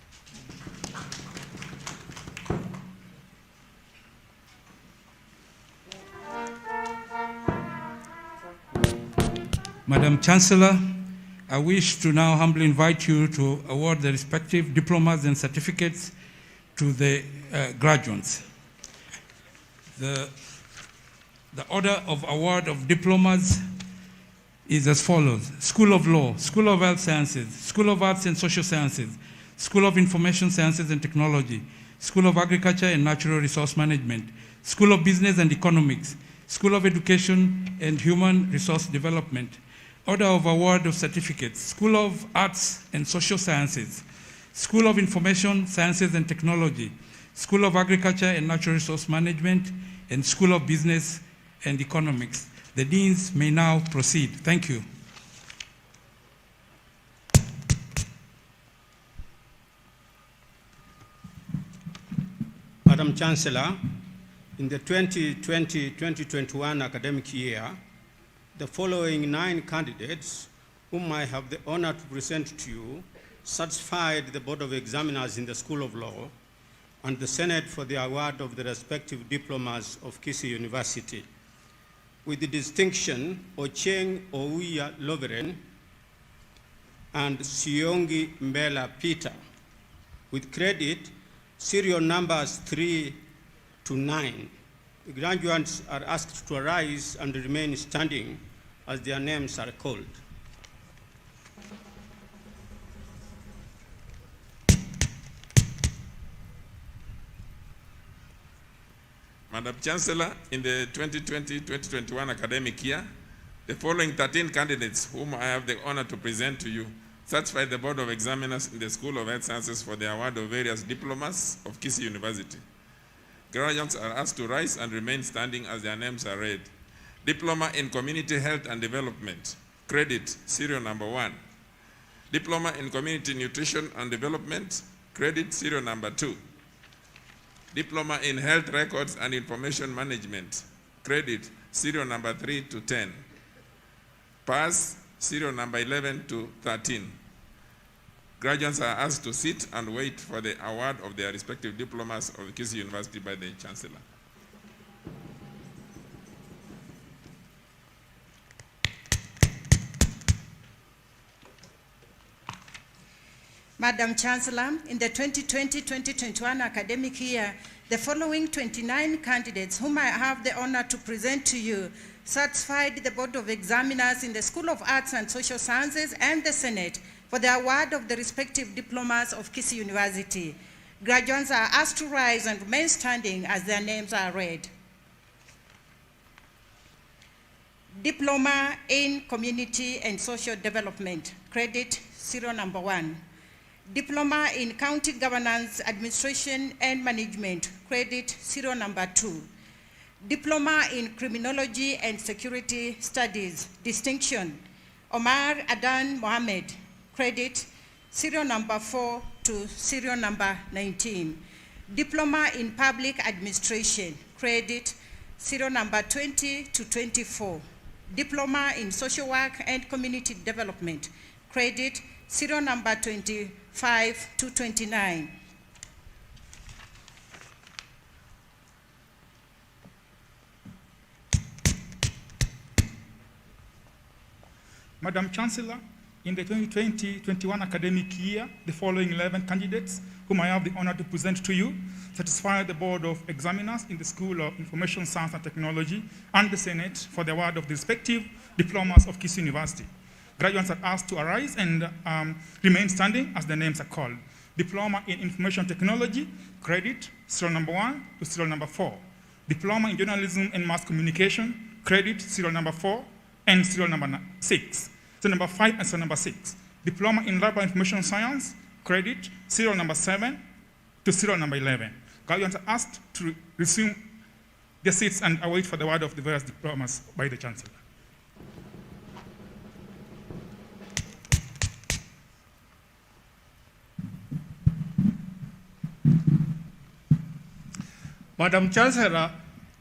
Madam Chancellor, I wish to now humbly invite you to award the respective diplomas and certificates to the graduates. The order of award of diplomas is as follows: School of Law, School of Health Sciences, School of Arts and Social Sciences, School of Information Sciences and Technology, School of Agriculture and Natural Resource Management, School of Business and Economics, School of Education and Human Resource Development. Order of award of certificates: School of Arts and Social Sciences, School of Information Sciences and Technology, School of Agriculture and Natural Resource Management, and School of Business and Economics. The deans may now proceed. Thank you. Madam Chancellor, in the 2020-2021 academic year, the following 9 candidates, whom I have the honor to present to you, satisfied the Board of Examiners in the School of Law and the Senate for the award of the respective diplomas of Kisii University. With the distinction, Ocheng Ouya Loveren and Siongi Mbela Peter. With credit, serial numbers 3 to 9. The graduates are asked to arise and remain standing as their names are called. Madam Chancellor, in the 2020-2021 academic year, the following 13 candidates whom I have the honor to present to you certified the Board of Examiners in the School of Health Sciences for the award of various diplomas of Kisii University. Graduates are asked to rise and remain standing as their names are read. Diploma in Community Health and Development, credit, serial number 1. Diploma in Community Nutrition and Development, credit, serial number 2. Diploma in Health Records and Information Management, credit, serial number 3 to 10. Pass, serial number 11 to 13. Graduates are asked to sit and wait for the award of their respective diplomas of Kisii University by the Chancellor. Madam Chancellor, in the 2020-2021 academic year, the following 29 candidates whom I have the honor to present to you certified the Board of Examiners in the School of Arts and Social Sciences and the Senate for the award of the respective diplomas of Kisii University. Graduates are asked to rise and remain standing as their names are read. Diploma in Community and Social Development, credit, serial number 1. Diploma in County Governance, Administration and Management, credit, serial number 2. Diploma in Criminology and Security Studies, distinction, Omar Adan Mohammed, credit, serial number 4 to serial number 19. Diploma in Public Administration, credit, serial number 20 to 24. Diploma in Social Work and Community Development, credit, serial number 25 to 29. Madam Chancellor, in the 2020-21 academic year, the following 11 candidates, whom I have the honor to present to you, satisfy the Board of Examiners in the School of Information Science and Technology and the Senate for the award of the respective diplomas of Kisii University. Graduates are asked to arise and remain standing as their names are called. Diploma in Information Technology, credit, serial number 1 to serial number 4. Diploma in Journalism and Mass Communication, credit, serial number 4 and serial number 6. Serial number 5 and serial number 6. Diploma in Library Information Science, credit, serial number 7 to serial number 11. Graduates are asked to resume their seats and await for the award of the various diplomas by the Chancellor. Madam Chancellor,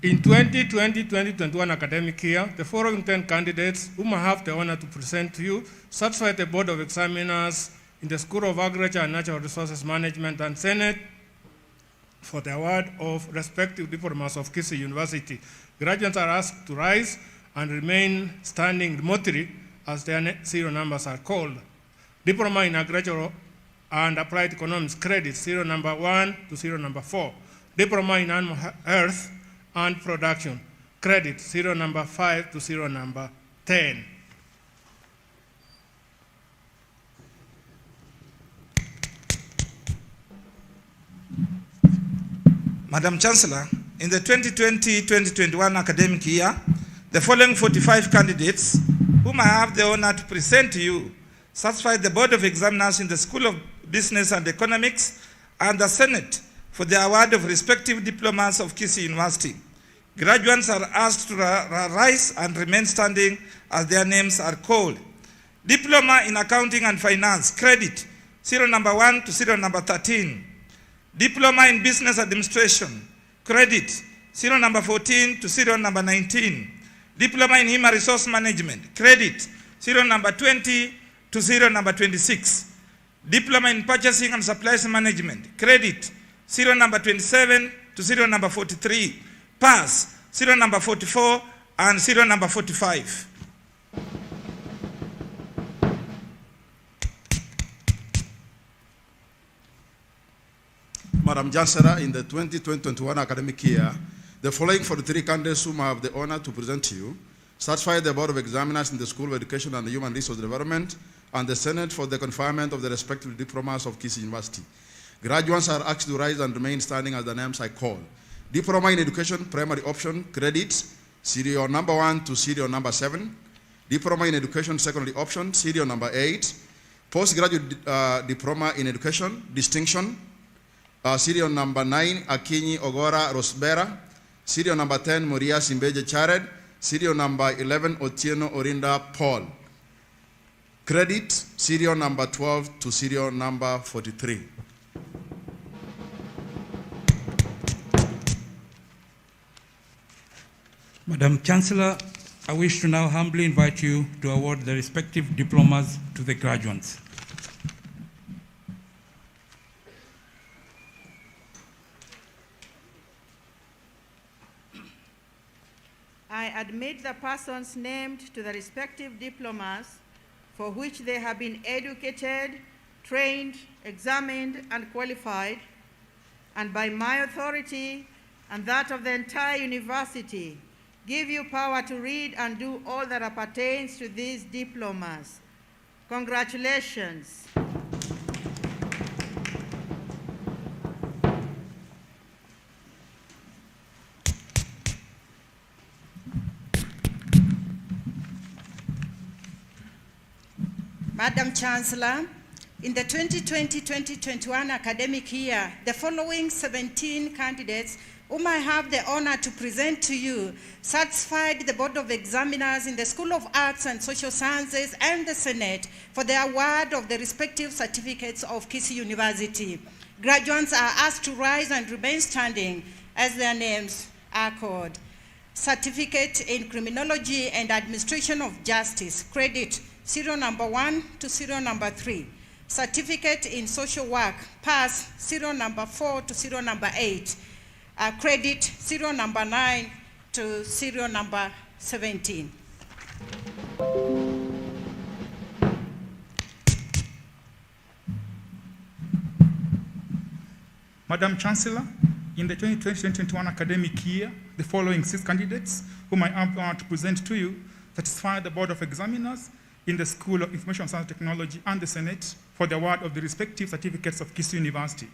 in 2020-2021 academic year, the following 10 candidates whom I have the honor to present to you certified the Board of Examiners in the School of Agriculture and Natural Resources Management and Senate for the award of respective diplomas of Kisii University. Graduates are asked to rise and remain standing remotely as their serial numbers are called. Diploma in Agriculture and Applied Economics, credit, serial number 1 to serial number 4. Diploma in Animal Health and Production, credit, serial number 5 to serial number 10. Madam Chancellor, in the 2020-2021 academic year, the following 45 candidates, whom I have the honor to present to you, certified the Board of Examiners in the School of Business and Economics and the Senate for the award of respective diplomas of Kisii University. Graduates are asked to rise and remain standing as their names are called. Diploma in Accounting and Finance, credit, serial number 1 to serial number 13. Diploma in Business Administration, credit, serial number 14 to serial number 19. Diploma in Human Resource Management, credit, serial number 20 to serial number 26. Diploma in Purchasing and Supplies Management, credit, serial number 27 to serial number 43. Pass, serial number 44 and serial number 45. Madam Chancellor, in the 2020-21 academic year, the following 43 candidates whom I have the honor to present to you certified the Board of Examiners in the School of Education and Human Resource Development and the Senate for the conferment of the respective diplomas of Kisii University. Graduates are asked to rise and remain standing as the names I call. Diploma in Education, primary option, credit, serial number 1 to serial number 7. Diploma in Education, secondary option, serial number 8. Postgraduate Diploma in Education, distinction, serial number 9, Akinyi Ogora Rosbera. Serial number 10, Moria Simbeje Chared. Serial number 11, Otieno Orinda Paul. Credit, serial number 12 to serial number 43. Madam Chancellor, I wish to now humbly invite you to award the respective diplomas to the graduates. I admit the persons named to the respective diplomas for which they have been educated, trained, examined, and qualified, and by my authority and that of the entire university, give you power to read and do all that appertains to these diplomas. Congratulations. Madam Chancellor, in the 2020-2021 academic year, the following 17 candidates whom I have the honor to present to you satisfied the Board of Examiners in the School of Arts and Social Sciences and the Senate for the award of the respective certificates of Kisii University. Graduates are asked to rise and remain standing as their names are called. Certificate in Criminology and Administration of Justice, credit serial number 1 to serial number 3. Certificate in Social Work, pass serial number 4 to serial number 8. Credit serial number 9 to serial number 17. Madam Chancellor, in the 2020-2021 academic year, the following 6 candidates whom I am honored to present to you satisfy the Board of Examiners in the School of Information Science and Technology and the Senate for the award of the respective certificates of Kisii University.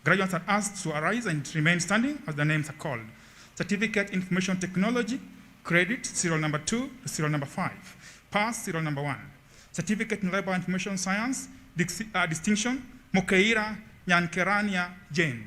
Graduates are asked to arise and remain standing as their names are called. Certificate in Information Technology, credit serial number 2 to serial number 5. Pass serial number 1. Certificate in Library Information Science, distinction, Mokeira Nyankerania Jane.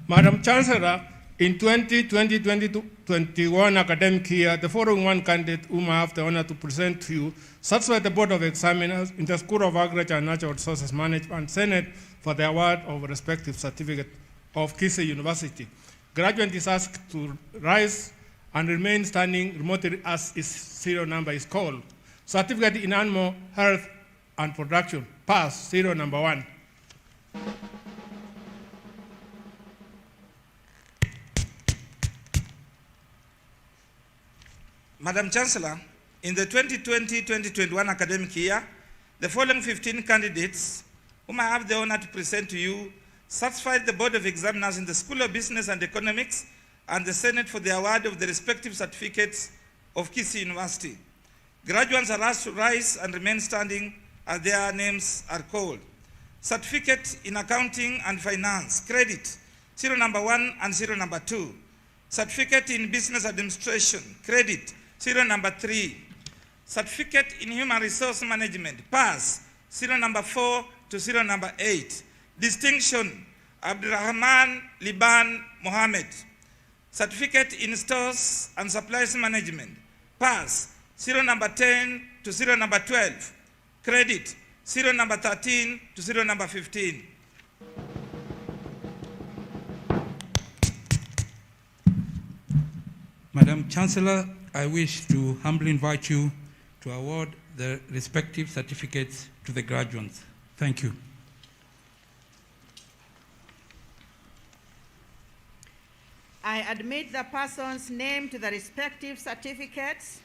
Madam Chancellor, in 2020-2021 academic year, the following 1 candidate whom I have the honor to present to you satisfied the Board of Examiners in the School of Agriculture and Natural Resources Management Senate for the award of respective certificate of Kisii University. Graduate is asked to rise and remain standing remotely as his serial number is called. Certificate in Animal Health and Production, pass serial number 1. Madam Chancellor, in the 2020-2021 academic year, the following 15 candidates whom I have the honor to present to you satisfied the Board of Examiners in the School of Business and Economics and the Senate for the award of the respective certificates of Kisii University. Graduates are asked to rise and remain standing as their names are called. Certificate in Accounting and Finance, credit, serial number 1 and serial number 2. Certificate in Business Administration, credit, serial number 3. Certificate in Human Resource Management, pass, serial number 4 to serial number 8. Distinction, Abdurrahman Liban Mohammed. Certificate in Stores and Supplies Management, pass, serial number 10 to serial number 12. Credit, serial number 13 to serial number 15. Madam Chancellor, I wish to humbly invite you to award the respective certificates to the graduates. Thank you. I admit the persons named to the respective certificates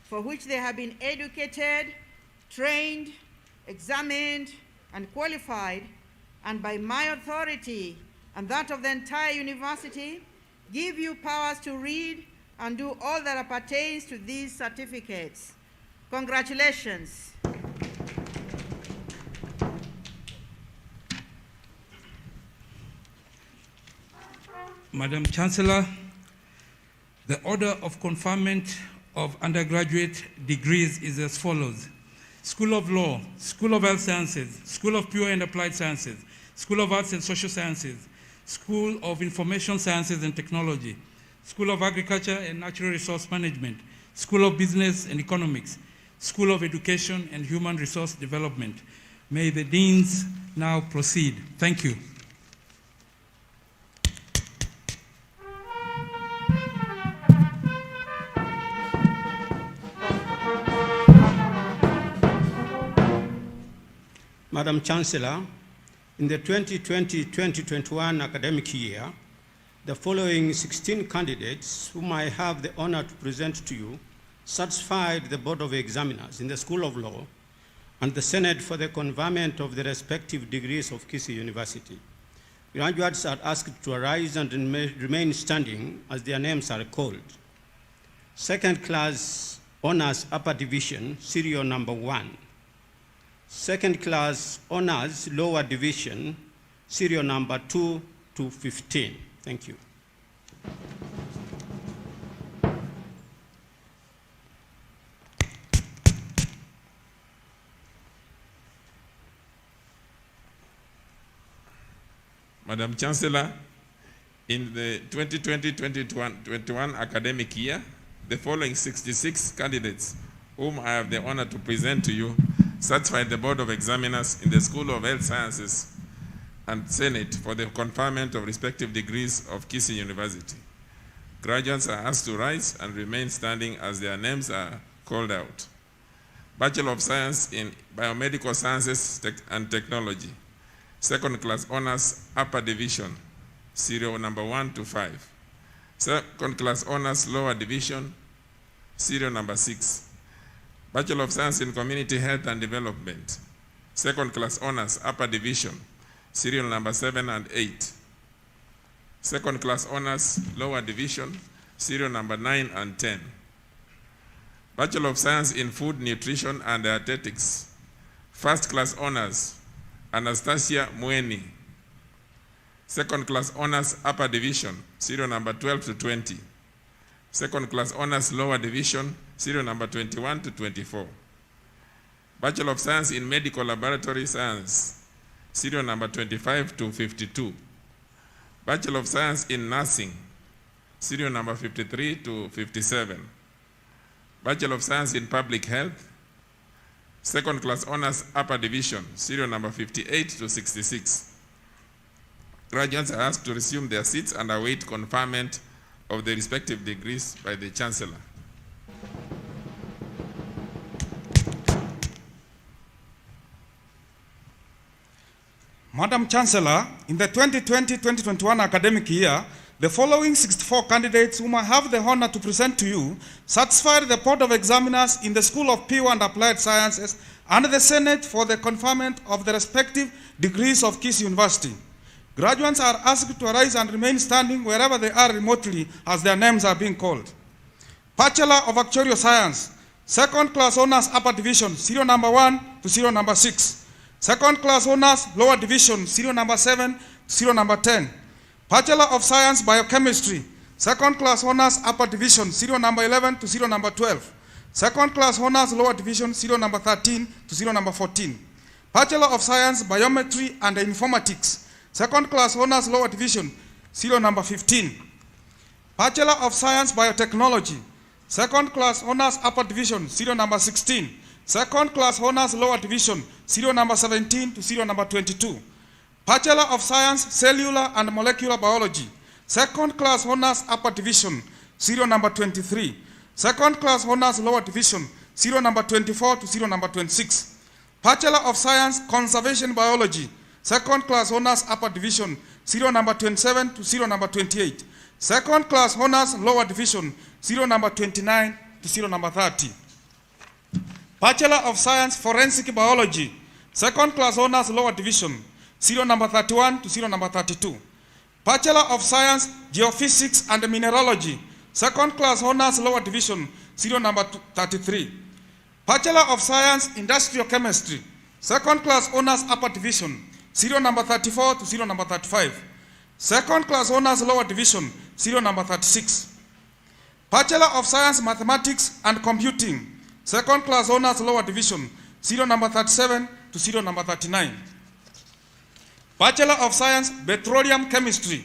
for which they have been educated, trained, examined, and qualified, and by my authority and that of the entire university, give you powers to read and do all that appertains to these certificates. Congratulations. Madam Chancellor, the order of conferment of undergraduate degrees is as follows. School of Law, School of Health Sciences, School of Pure and Applied Sciences, School of Arts and Social Sciences, School of Information Sciences and Technology, School of Agriculture and Natural Resource Management, School of Business and Economics, School of Education and Human Resource Development. May the deans now proceed. Thank you. Madam Chancellor, in the 2020-2021 academic year, the following 16 candidates whom I have the honor to present to you satisfied the Board of Examiners in the School of Law and the Senate for the conferment of the respective degrees of Kisii University. Graduates are asked to arise and remain standing as their names are called. Second class honors upper division, serial number 1. Second class honors lower division, serial number 2 to 15. Thank you. Madam Chancellor, in the 2020-2021 academic year, the following 66 candidates whom I have the honor to present to you satisfied the Board of Examiners in the School of Health Sciences and Senate for the conferment of respective degrees of Kisii University. Graduates are asked to rise and remain standing as their names are called out. Bachelor of Science in Biomedical Sciences and Technology, second class honors upper division, serial number 1 to 5. Second class honors lower division, serial number 6. Bachelor of Science in Community Health and Development, second class honors upper division, serial number 7 and 8. Second class honors lower division, serial number 9 and 10. Bachelor of Science in Food, Nutrition and Dietetics, first class honors Anastasia Mweni. Second class honors upper division, serial number 12 to 20. Second class honors lower division, serial number 21 to 24. Bachelor of Science in Medical Laboratory Science, serial number 25 to 52. Bachelor of Science in Nursing, serial number 53 to 57. Bachelor of Science in Public Health, second class honors upper division, serial number 58 to 66. Graduates are asked to resume their seats and await conferment of the respective degrees by the Chancellor. Madam Chancellor, in the 2020-2021 academic year, the following 64 candidates whom I have the honor to present to you satisfied the Board of Examiners in the School of Pure and Applied Sciences and the Senate for the conferment of the respective degrees of Kisii University. Graduates are asked to arise and remain standing wherever they are remotely as their names are being called. Bachelor of Actuarial Science, second class honors upper division, serial number 1 to serial number 6. Second class honors lower division, serial number 7 to serial number 10. Bachelor of Science Biochemistry, second class honors upper division, serial number 11 to serial number 12. Second class honors lower division, serial number 13 to serial number 14. Bachelor of Science Biometry and Informatics, second class honors lower division, serial number 15. Bachelor of Science Biotechnology, second class honors upper division, serial number 16. Second class honors lower division, serial number 17 to serial number 22. Bachelor of Science Cellular and Molecular Biology, second class honors upper division, serial number 23. Second class honors lower division, serial number 24 to serial number 26. Bachelor of Science Conservation Biology, second class honors upper division, serial number 27 to serial number 28. Second class honors lower division, serial number 29 to serial number 30. Bachelor of Science Forensic Biology, second class honors lower division, serial number 31 to serial number 32. Bachelor of Science Geophysics and Mineralogy, second class honors lower division, serial number 33. Bachelor of Science, Industrial Chemistry, second class honors upper division, serial number 34 to serial number 35. Second class honors lower division, serial number 36. Bachelor of Science, Mathematics and Computing, second class honors lower division, serial number 37 to serial number 39. Bachelor of Science, Petroleum Chemistry,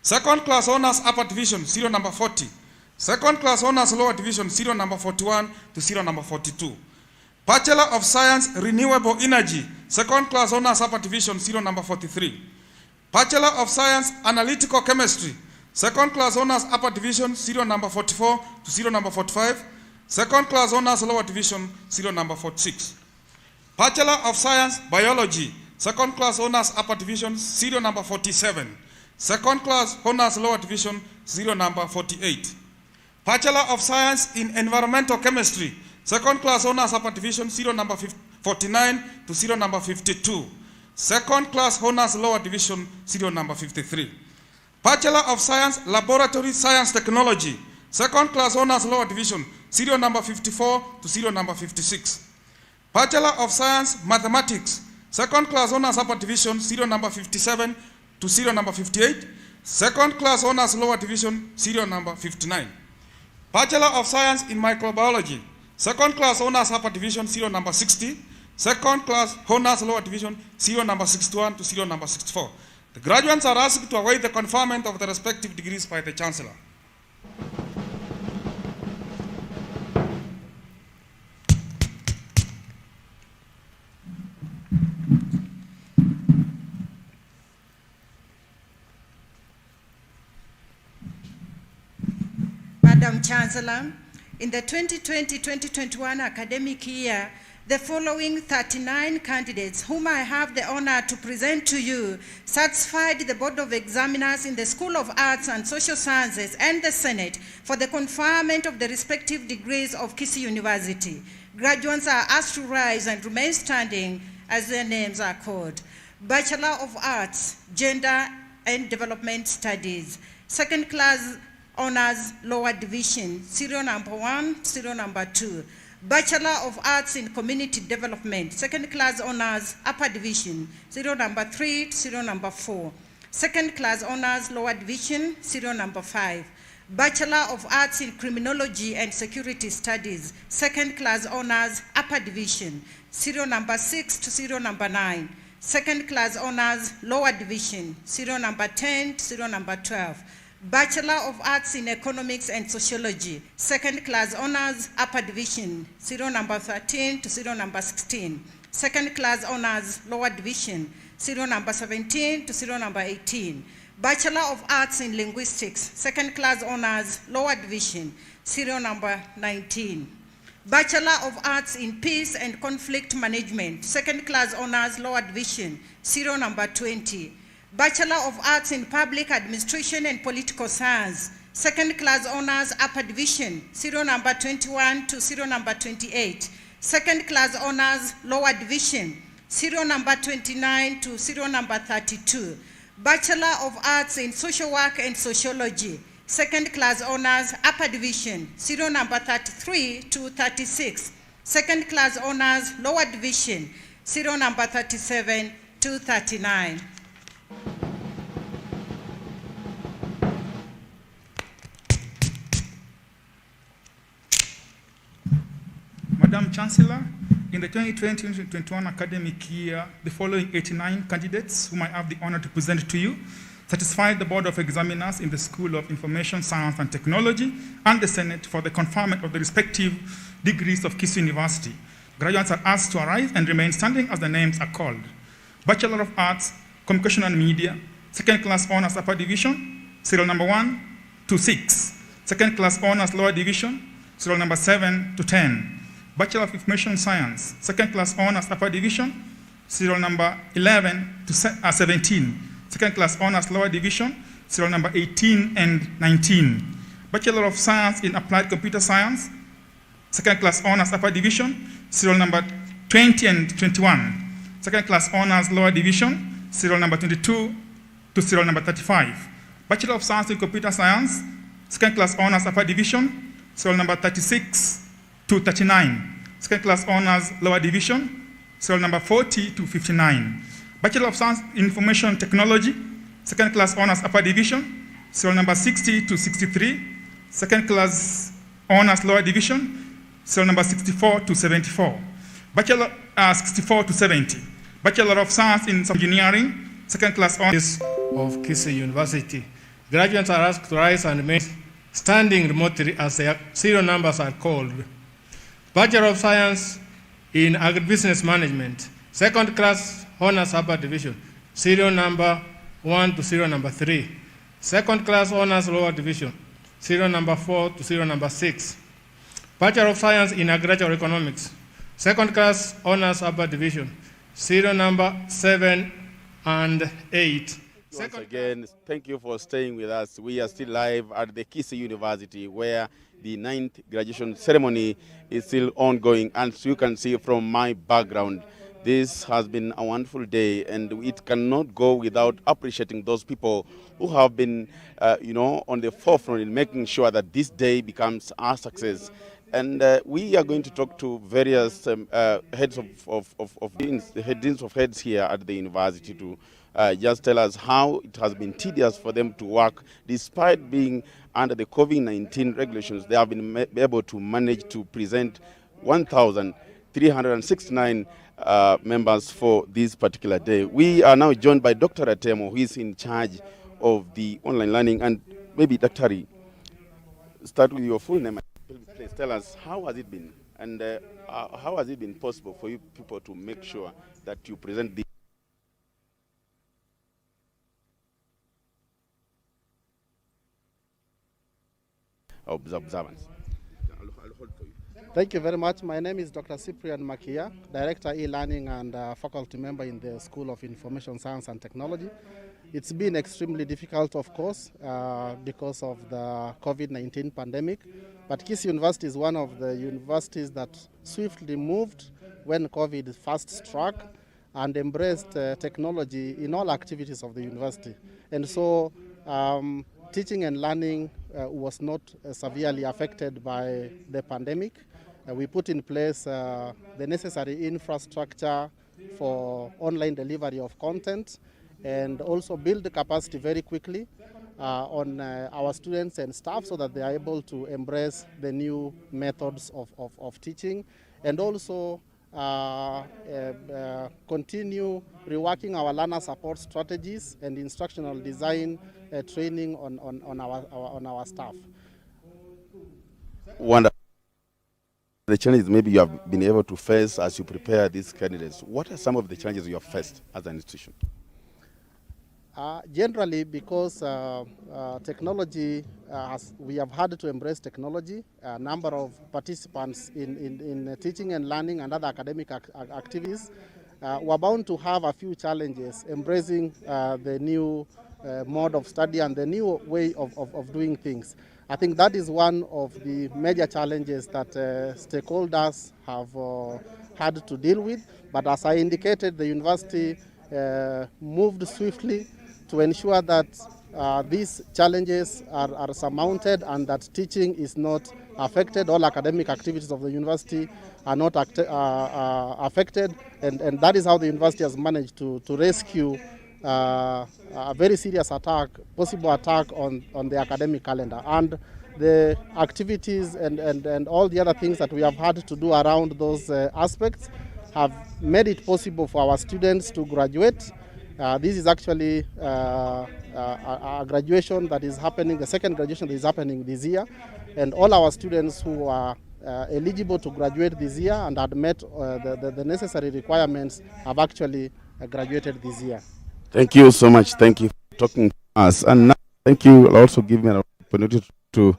second class honors upper division, serial number 40. Second class honors lower division, serial number 41 to serial number 42. Bachelor of Science, Renewable Energy, second class honors upper division, serial number 43. Bachelor of Science, Analytical Chemistry, second class honors upper division, serial number 44 to serial number 45. Second class honors lower division, serial number 46. Bachelor of Science, Biology, second class honors upper division, serial number 47. Second class honors lower division, serial number 48. Bachelor of Science in Environmental Chemistry, second class honors upper division, serial number 49 to serial number 52. Second class honors lower division, serial number 53. Bachelor of Science, Laboratory Science Technology, second class honors lower division, serial number 54 to serial number 56. Bachelor of Science, Mathematics, second class honors upper division, serial number 57 to serial number 58. Second class honors lower division, serial number 59. Bachelor of Science in Microbiology, second class honors upper division, serial number 60. Second class honors lower division, serial number 61 to serial number 64. The graduates are asked to await the conferment of the respective degrees by the Chancellor. Madam Chancellor, in the 2020-2021 academic year, the following 39 candidates whom I have the honor to present to you satisfied the Board of Examiners in the School of Arts and Social Sciences and the Senate for the conferment of the respective degrees of Kisii University. Graduates are asked to rise and remain standing as their names are called. Bachelor of Arts, Gender and Development Studies, second class honors lower division, serial number 1, serial number 2. Bachelor of Arts in Community Development, second class honors upper division, serial number 3, serial number 4. Second class honors lower division, serial number 5. Bachelor of Arts in Criminology and Security Studies, second class honors upper division, serial number 6 to serial number 9. Second class honors lower division, serial number 10 to serial number 12. Bachelor of Arts in Economics and Sociology, second class honors upper division, serial number 13 to serial number 16. Second class honors lower division, serial number 17 to serial number 18. Bachelor of Arts in Linguistics, second class honors lower division, serial number 19. Bachelor of Arts in Peace and Conflict Management, second class honors lower division, serial number 20. Bachelor of Arts in Public Administration and Political Science, second class honors upper division, serial number 21 to serial number 28. Second class honors lower division, serial number 29 to serial number 32. Bachelor of Arts in Social Work and Sociology, second class honors upper division, serial number 33 to 36. Second class honors lower division, serial number 37 to 39. Madam Chancellor, in the 2020-2021 academic year, the following 89 candidates whom I have the honor to present to you satisfied the Board of Examiners in the School of Information Science and Technology and the Senate for the conferment of the respective degrees of Kisii University. Graduates are asked to arise and remain standing as the names are called. Bachelor of Arts, Communication and Media, second class honors upper division, serial number 1 to 6. Second class honors lower division, serial number 7 to 10. Bachelor of Information Science, second class honors upper division, serial number 11 to 17. Second class honors lower division, serial number 18 and 19. Bachelor of Science in Applied Computer Science, second class honors upper division, serial number 20 and 21. Second class honors lower division, serial number 22 to serial number 35. Bachelor of Science in Computer Science, second class honors upper division, serial number 36 to 39. second class honors lower division, serial number 40 to 59. Bachelor of Science in Information Technology, second class honors upper division, serial number 60 to 63. Second class honors lower division, serial number 64 to 74. Bachelor 64 to 70. Bachelor of Science in Engineering, second class honors of Kisii University. Graduates are asked to rise and remain standing remotely as their serial numbers are called. Bachelor of Science in Agribusiness Management, second class honors upper division, serial number 1 to serial number 3. Second class honors lower division, serial number 4 to serial number 6. Bachelor of Science in Agricultural Economics, second class honors upper division, serial number 7 and 8. Once again, thank you for staying with us. We are still live at the Kisii University, where the 9th graduation ceremony is still ongoing. And you can see from my background, this has been a wonderful day, and it cannot go without appreciating those people who have been, on the forefront in making sure that this day becomes a success. And we are going to talk to various heads deans of heads here at the university to just tell us how it has been tedious for them to work. Despite being under the COVID-19 regulations, they have been able to manage to present 1,369 members for this particular day. We are now joined by Dr. Atemo, who is in charge of the online learning. And maybe, Dr. start with your full name. Please tell us, how has it been? And how has it been possible for you people to make sure that you present the observance? Thank you very much. My name is Dr. Cyprian Makia, Director e-Learning and faculty member in the School of Information Science and Technology. It's been extremely difficult, of course, because of the COVID-19 pandemic. But Kisii University is one of the universities that swiftly moved when COVID first struck and embraced technology in all activities of the university. And so teaching and learning was not severely affected by the pandemic. We put in place the necessary infrastructure for online delivery of content and also build the capacity very quickly on our students and staff so that they are able to embrace the new methods of teaching, and also continue reworking our learner support strategies and instructional design training on our staff. Wonderful. The challenges maybe you have been able to face as you prepare these candidates. What are some of the challenges you have faced as an institution? Generally, because technology, we have had to embrace technology. A number of participants in teaching and learning and other academic activities were bound to have a few challenges embracing the new mode of study and the new way of doing things. I think that is one of the major challenges that stakeholders have had to deal with. But as I indicated, the university moved swiftly to ensure that these challenges are surmounted and that teaching is not affected. All academic activities of the university are not affected, and that is how the university has managed to rescue a very serious attack, possible attack on the academic calendar. And the activities and all the other things that we have had to do around those aspects have made it possible for our students to graduate. This is actually a graduation that is happening, the second graduation that is happening this year. And all our students who are eligible to graduate this year and had met the necessary requirements have actually graduated this year. Thank you so much. Thank you for talking to us. And now, thank you. I'll also give me an opportunity to,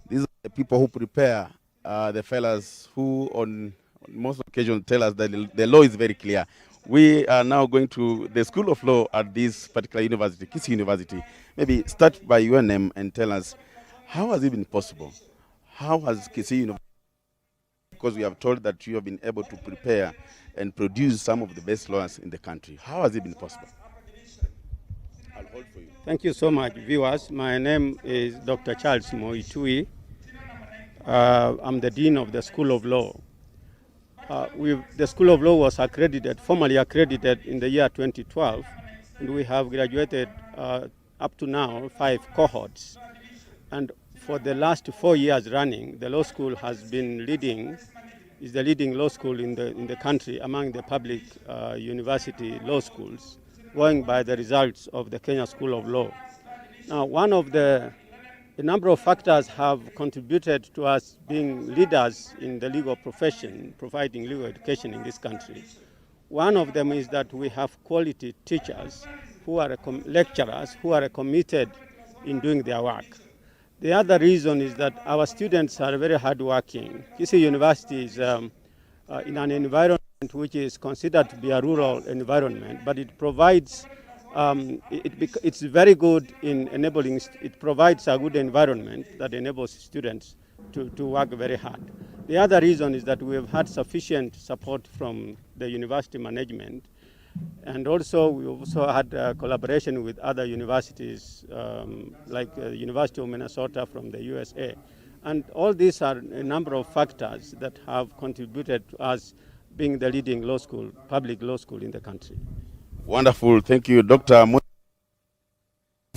these are the people who prepare the fellows who on most occasions tell us that the law is very clear. We are now going to the School of Law at this particular university, Kisii University. Maybe start by your name and tell us, how has it been possible? How has Kisii University, because we have told that you have been able to prepare and produce some of the best lawyers in the country. How has it been possible? I'll hold for you. Thank you so much, viewers. My name is Dr. Charles Moitui. I'm the Dean of the School of Law. the School of Law was accredited, formally accredited in the year 2012, and we have graduated up to now 5 cohorts. And for the last 4 years running, the law school has been is the leading law school in the country among the public university law schools, going by the results of the Kenya School of Law. Now, a number of factors have contributed to us being leaders in the legal profession, providing legal education in this country. One of them is that we have quality teachers who are lecturers who are committed in doing their work. The other reason is that our students are very hardworking. Kisii University is in an environment which is considered to be a rural environment, but it provides it's very good in enabling, it provides a good environment that enables students to work very hard. The other reason is that we have had sufficient support from the university management, and also we also had collaboration with other universities like University of Minnesota from the USA. And all these are a number of factors that have contributed to us being the leading law school, public law school in the country. Wonderful. Thank you, Dr.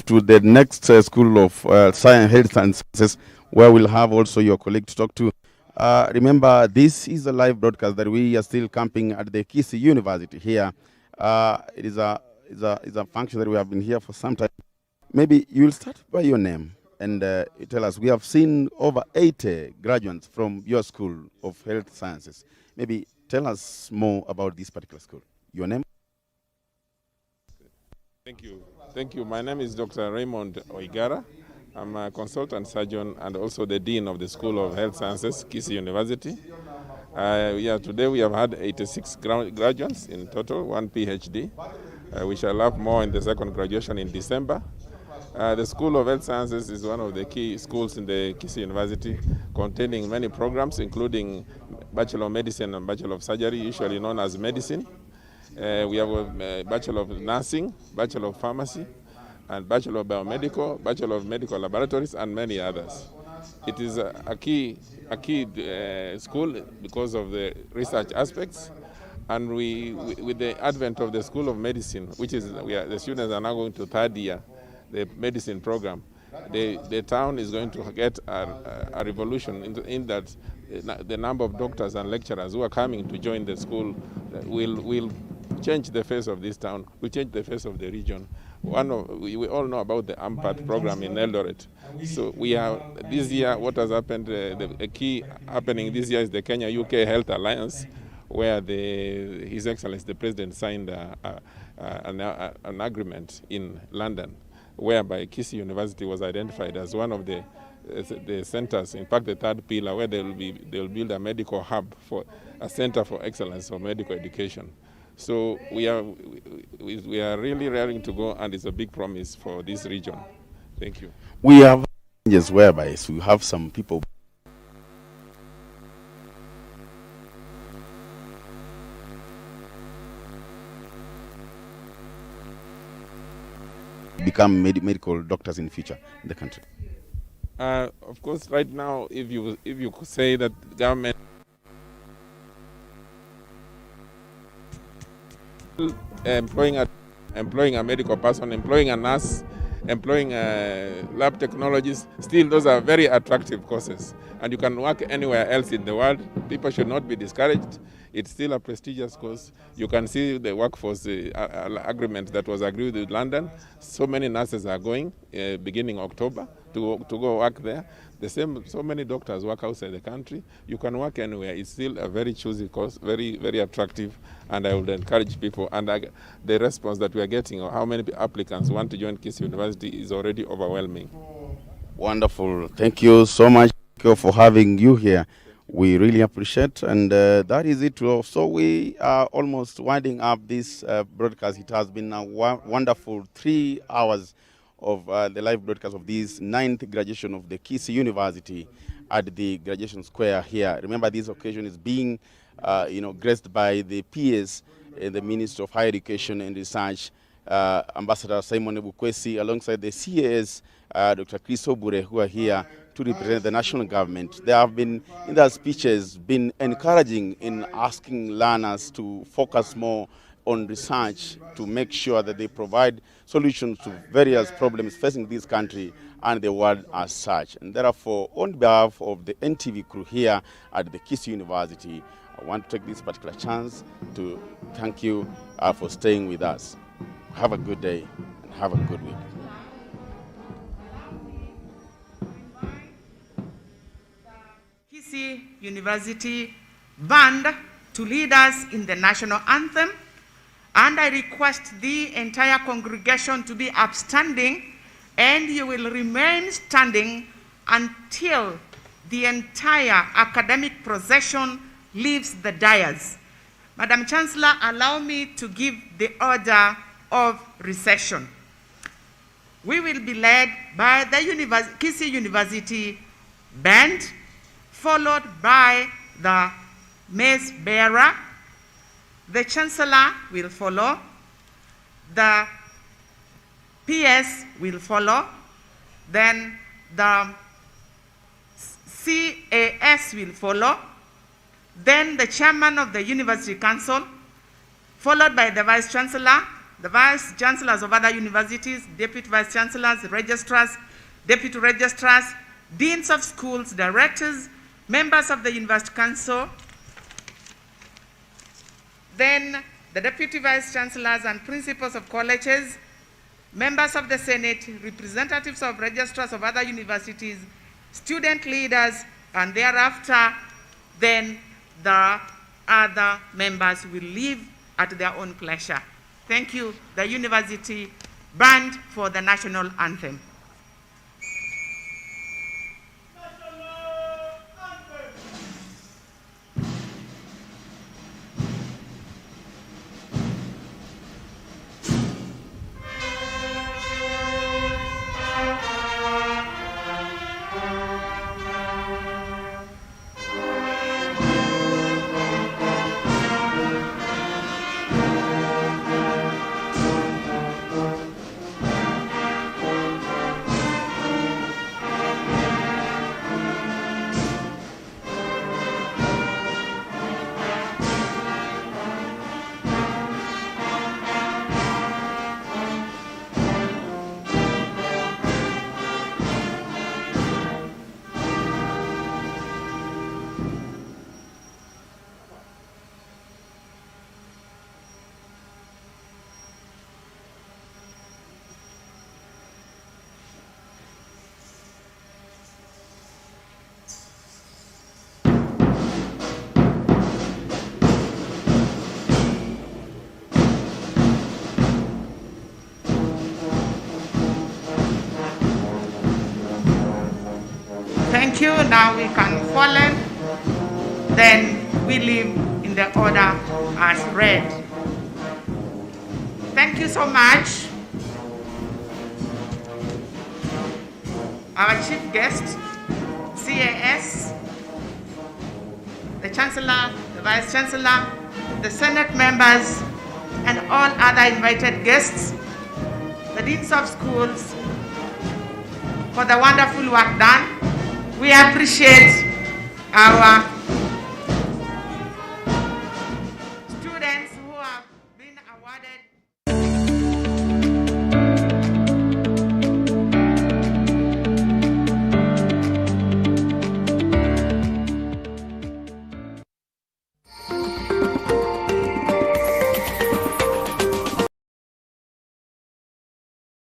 To the next School of Science, Health and Sciences, where we'll have also your colleague to talk to. Remember, this is a live broadcast that we are still camping at the Kisii University here. It is a function that we have been here for some time. Maybe you'll start by your name and you tell us. We have seen over 80 graduates from your School of Health Sciences. Maybe tell us more about this particular school. Your name? Thank you. Thank you. My name is Dr. Raymond Oigara. I'm a consultant surgeon and also the Dean of the School of Health Sciences, Kisii University. Today we have had 86 graduates in total, 1 PhD. We shall have more in the second graduation in December. The School of Health Sciences is one of the key schools in the Kisii University, containing many programs, including Bachelor of Medicine and Bachelor of Surgery, usually known as medicine. We have a Bachelor of Nursing, Bachelor of Pharmacy, and Bachelor of Biomedical, Bachelor of Medical Laboratories, and many others. It is a key school because of the research aspects, and with the advent of the School of Medicine, which is the students are now going to third year, the medicine program, the town is going to get a revolution in that the number of doctors and lecturers who are coming to join the school will change the face of this town, will change the face of the region. We all know about the AMPAT program in Eldoret. So we have this year, what has happened, the key happening this year is the Kenya-UK Health Alliance, where His Excellency the President signed an agreement in London, whereby Kisii University was identified as one of the centers, in fact the third pillar, where they will build a medical hub for a center for excellence for medical education. So we are really raring to go, and it's a big promise for this region. Thank you. We have changes whereby we have some people become medical doctors in the future in the country. Of course, right now, if you could say that the government employing a medical person, employing a nurse, employing lab technologists, still those are very attractive courses. And you can work anywhere else in the world. People should not be discouraged. It's still a prestigious course. You can see the workforce agreement that was agreed with London. So many nurses are going beginning October to go work there. So many doctors work outside the country. You can work anywhere. It's still a very choosy course, very, very attractive, and I would encourage people. And the response that we are getting, or how many applicants want to join Kisii University, is already overwhelming. Wonderful. Thank you so much for having you here. We really appreciate, and that is it. So we are almost winding up this broadcast. It has been a wonderful 3 hours of the live broadcast of this 9th graduation of the Kisii University at the Graduation Square here. Remember, this occasion is being graced by the PS, the Minister of Higher Education and Research, Ambassador Simon Ebukwesi, alongside the CAS, Dr. Chris Obure, who are here to to represent the national government. They have been, in their speeches, been encouraging in asking learners to focus more on research to make sure that they provide solutions to various problems facing this country and the world as such. And therefore, on behalf of the NTV crew here at the Kisii University, I want to take this particular chance to thank you for staying with us. Have a good day and have a good week. Kisii University band to lead us in the national anthem, and I request the entire congregation to be upstanding, and you will remain standing until the entire academic procession leaves the dais. Madam Chancellor, allow me to give the order of recession. We will be led by the Kisii University band, followed by the mace bearer. The Chancellor will follow. The PS will follow. Then the CAS will follow. Then the Chairman of the University Council, followed by the Vice Chancellor, the Vice Chancellors of other universities, Deputy Vice Chancellors, Registrars, Deputy Registrars, Deans of Schools, Directors, members of the University Council, then the Deputy Vice Chancellors and Principals of colleges, members of the Senate, representatives of registrars of other universities, student leaders, and thereafter, then the other members will leave at their own pleasure. Thank you, the University Band, for the national anthem. Thank you. Now we can fall in. Then we leave in the order as read. Thank you so much. Our chief guest, CAS, the Chancellor, the Vice Chancellor, the Senate members, and all other invited guests, the Deans of Schools, for the wonderful work done. We appreciate our students who have been awarded